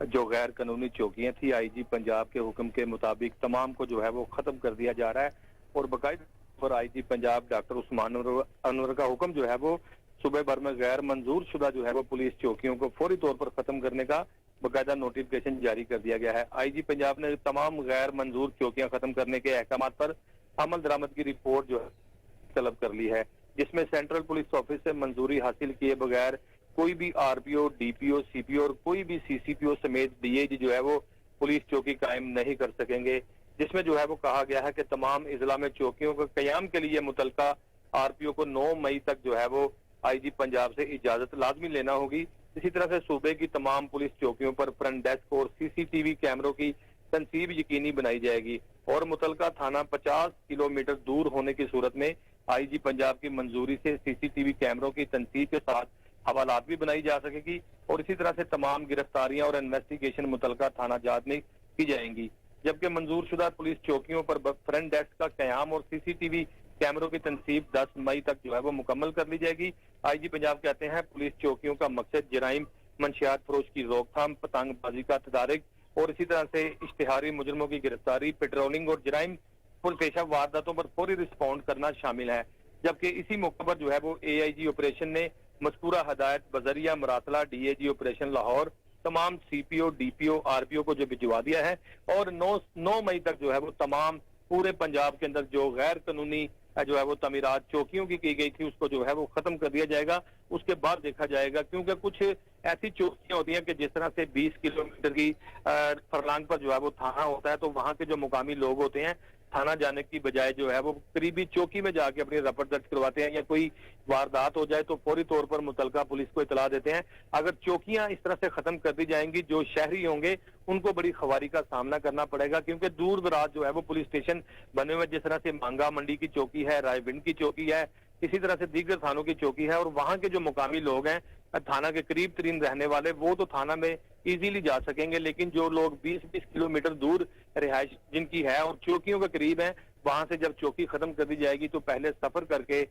जो गैर कानूनी चौकियां थी IG पंजाब के हुक्म के मुताबिक तमाम को जो है वो खत्म कर दिया जा रहा है और बाकायदा पर आईजी पंजाब डॉक्टर उस्मान अनवर का हुक्म जो है वो सूबे भर में गैर मंजूर शुदा जो है वो पुलिस चौकियों को फौरी तौर पर खत्म करने का बाकायदा नोटिफिकेशन जारी कर दिया गया है। आईजी पंजाब ने तमाम गैर मंजूर चौकियां खत्म करने के अहकाम पर अमल दरामद की रिपोर्ट जो है तलब कर ली है, जिसमें सेंट्रल पुलिस ऑफिस से मंजूरी हासिल किए बगैर कोई भी आरपीओ, डीपीओ, सीपीओ और कोई भी सीसीपीओ समेत डीएजी जो है वो पुलिस चौकी कायम नहीं कर सकेंगे, जिसमें जो है वो कहा गया है कि तमाम इजला में चौकियों के कयाम के लिए मुतलका आरपीओ को 9 मई तक जो है वो आईजी पंजाब से इजाजत लाजमी लेना होगी। इसी तरह से सूबे की तमाम पुलिस चौकियों पर फ्रंट डेस्क और सीसीटीवी कैमरों की तनसीब यकीनी बनाई जाएगी और मुतलका थाना 50 किलोमीटर दूर होने की सूरत में आईजी पंजाब की मंजूरी से सीसीटीवी कैमरों की तनसीब के साथ हवालात भी बनाई जा सकेगी और इसी तरह से तमाम गिरफ्तारियां और इन्वेस्टिगेशन मुतलका थाना जात में की जाएंगी। जबकि मंजूर शुदा पुलिस चौकियों पर फ्रंट डेस्क का कयाम और सीसीटीवी कैमरों की तनसीब 10 मई तक जो है वो मुकम्मल कर ली जाएगी। आईजी पंजाब कहते हैं पुलिस चौकियों का मकसद जराइम, मंशियात फरोश की रोकथाम, पतंगबाजी का तदारिक और इसी तरह से इश्तिहारी मुजरमों की गिरफ्तारी, पेट्रोलिंग और जराइम पुरपेशा वारदातों पर फौरी रिस्पॉन्ड करना शामिल है। जबकि इसी मौके पर जो है वो एआईजी ऑपरेशन ने मज़कूरा हदायत बजरिया मरासला डीएजी ऑपरेशन लाहौर तमाम सीपीओ, डीपीओ, आरपीओ को जो भिजवा दिया है और 9 मई तक जो है वो तमाम पूरे पंजाब के अंदर जो गैर कानूनी जो है वो तमीरात चौकियों की गई थी उसको जो है वो खत्म कर दिया जाएगा। उसके बाद देखा जाएगा, क्योंकि कुछ ऐसी चौकियां होती हैं कि जिस तरह से 20 किलोमीटर की फरलांग पर जो है वो थाना होता है, तो वहाँ के जो मुकामी लोग होते हैं थाना जाने की बजाय जो है वो करीबी चौकी में जाके अपनी रपट दर्ज करवाते हैं या कोई वारदात हो जाए तो फौरी तौर पर मुतलका पुलिस को इतला देते हैं। अगर चौकियां इस तरह से खत्म कर दी जाएंगी, जो शहरी होंगे उनको बड़ी खवारी का सामना करना पड़ेगा, क्योंकि दूर दराज जो है वो पुलिस स्टेशन बने हुए, जिस तरह से मांगा मंडी की चौकी है, रायविंड की चौकी है, इसी तरह से दीगर थानों की चौकी है और वहाँ के जो मुकामी लोग हैं थाना के करीब तरीन रहने वाले वो तो थाना में इजीली जा सकेंगे, लेकिन जो लोग 20-20 किलोमीटर दूर रिहाइश जिनकी है और चौकियों के करीब हैं, वहां से जब चौकी खत्म कर दी जाएगी तो पहले सफर करके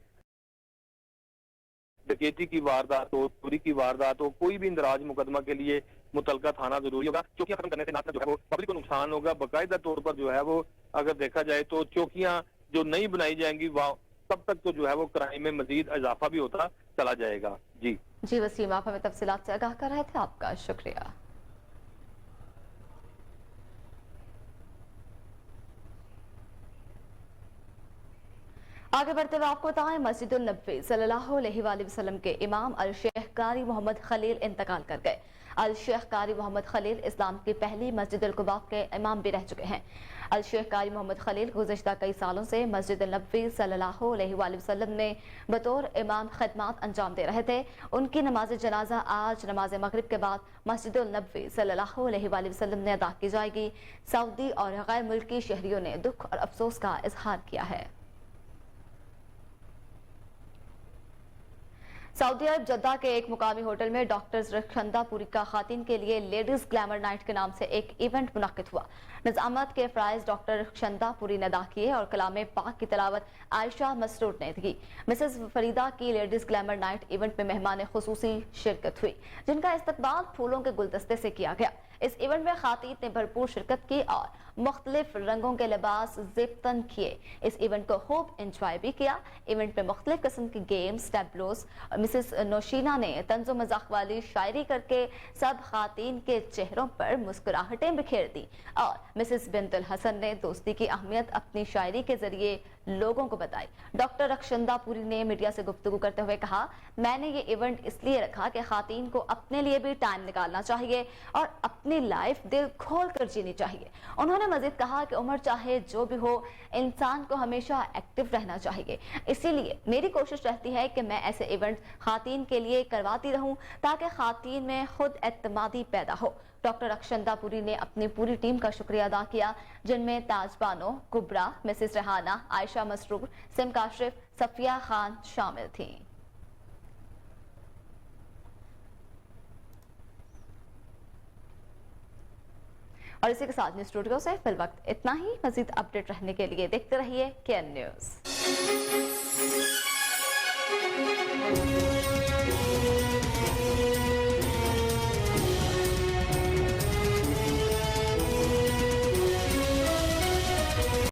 डकैती की वारदात हो, चोरी की वारदात हो, कोई भी इंदराज मुकदमा के लिए मुतलका थाना जरूरी होगा। चौकियां खत्म करने से ना जो है वो पब्लिक को नुकसान होगा, बाकायदा तौर पर जो है वो अगर देखा जाए तो चौकियां जो नहीं बनाई जाएंगी वहाँ तब तक तो जो है वो क्राइम में मजीद इजाफा भी होता चला जाएगा। जी वसीम, आप हमें तफसीलात से आगाह कर रहे थे, आपका शुक्रिया। आगे बढ़ते हुए आपको बताएं, मस्जिदुल नबवी सल्लल्लाहु अलैहि वसल्लम के इमाम अल शेख कारी मोहम्मद खलील इंतकाल कर गए। अल शेख कारी मोहम्मद खलील इस्लाम की पहली मस्जिद कुबा के इमाम भी रह चुके हैं। अल शेख कारी मोहम्मद खलील गुज़िश्ता कई सालों से मस्जिद नबवी सल्लल्लाहु अलैहि वसल्लम ने बतौर इमाम खिदमत अंजाम दे रहे थे। उनकी नमाज जनाजा आज नमाज मगरिब के बाद मस्जिद नबवी सल्लल्लाहु अलैहि वसल्लम ने अदा की जाएगी। सऊदी और गैर मुल्की शहरियों ने दुख और अफसोस का इजहार किया है। सऊदी अरब जद्दा के एक मुकामी होटल में डॉक्टर्स रखंदा पुरी का खातिन के लिए लेडीज ग्लैमर नाइट के नाम से एक इवेंट मुनक्किद हुआ। निजामत के फ्राइज डॉक्टर रखंदा पुरी ने अदा किए और कलाम पाक की तिलावत आयशा मसरूर ने की। मिसेस फरीदा की लेडीज ग्लैमर नाइट इवेंट में मेहमान खुसूसी शिरकत हुई, जिनका इस्तकबाल फूलों के गुलदस्ते से किया गया। इस इवेंट में खातीन ने भरपूर शिरकत की और मुख्तलिफ रंगों के लिबास ज़िब्तन किए। इस इवेंट को खूब इंजॉय भी किया। इवेंट में मुख्तलिफ किस्म की गेम्स, टैब्लोस, मिसेस नौशीना ने तंज़ो मज़ाक वाली शायरी करके सब खातीन के चेहरों पर मुस्कुराहटें बिखेर दी और मिसेस बिंतुल हसन ने दोस्ती की अहमियत अपनी शायरी के जरिए लोगों को बताई। डॉक्टर रखशंदा पुरी ने मीडिया से गुफ्तगू करते हुए कहा, मैंने ये इवेंट इसलिए रखा कि खातीन को अपने लिए भी टाइम निकालना चाहिए और अपनी लाइफ दिल खोल कर जीनी चाहिए। उन्होंने मजीद कहा कि उम्र चाहे जो भी हो, इंसान को हमेशा एक्टिव रहना चाहिए। इसीलिए मेरी कोशिश रहती है कि मैं ऐसे इवेंट खातीन के लिए करवाती रहूं ताकि खातीन में खुद एतमादी पैदा हो। डॉक्टर रखशंदा पुरी ने अपनी पूरी टीम का शुक्रिया अदा किया, जिनमें ताज बानो, कुबरा, मिसेस रेहाना, आयशा मसरूर, सिम काशिफ, सफिया खान शामिल थीं। और इसी के साथ न्यूज़ स्टूडियो से फिल वक्त इतना ही। मजीद अपडेट रहने के लिए देखते रहिए KN न्यूज़।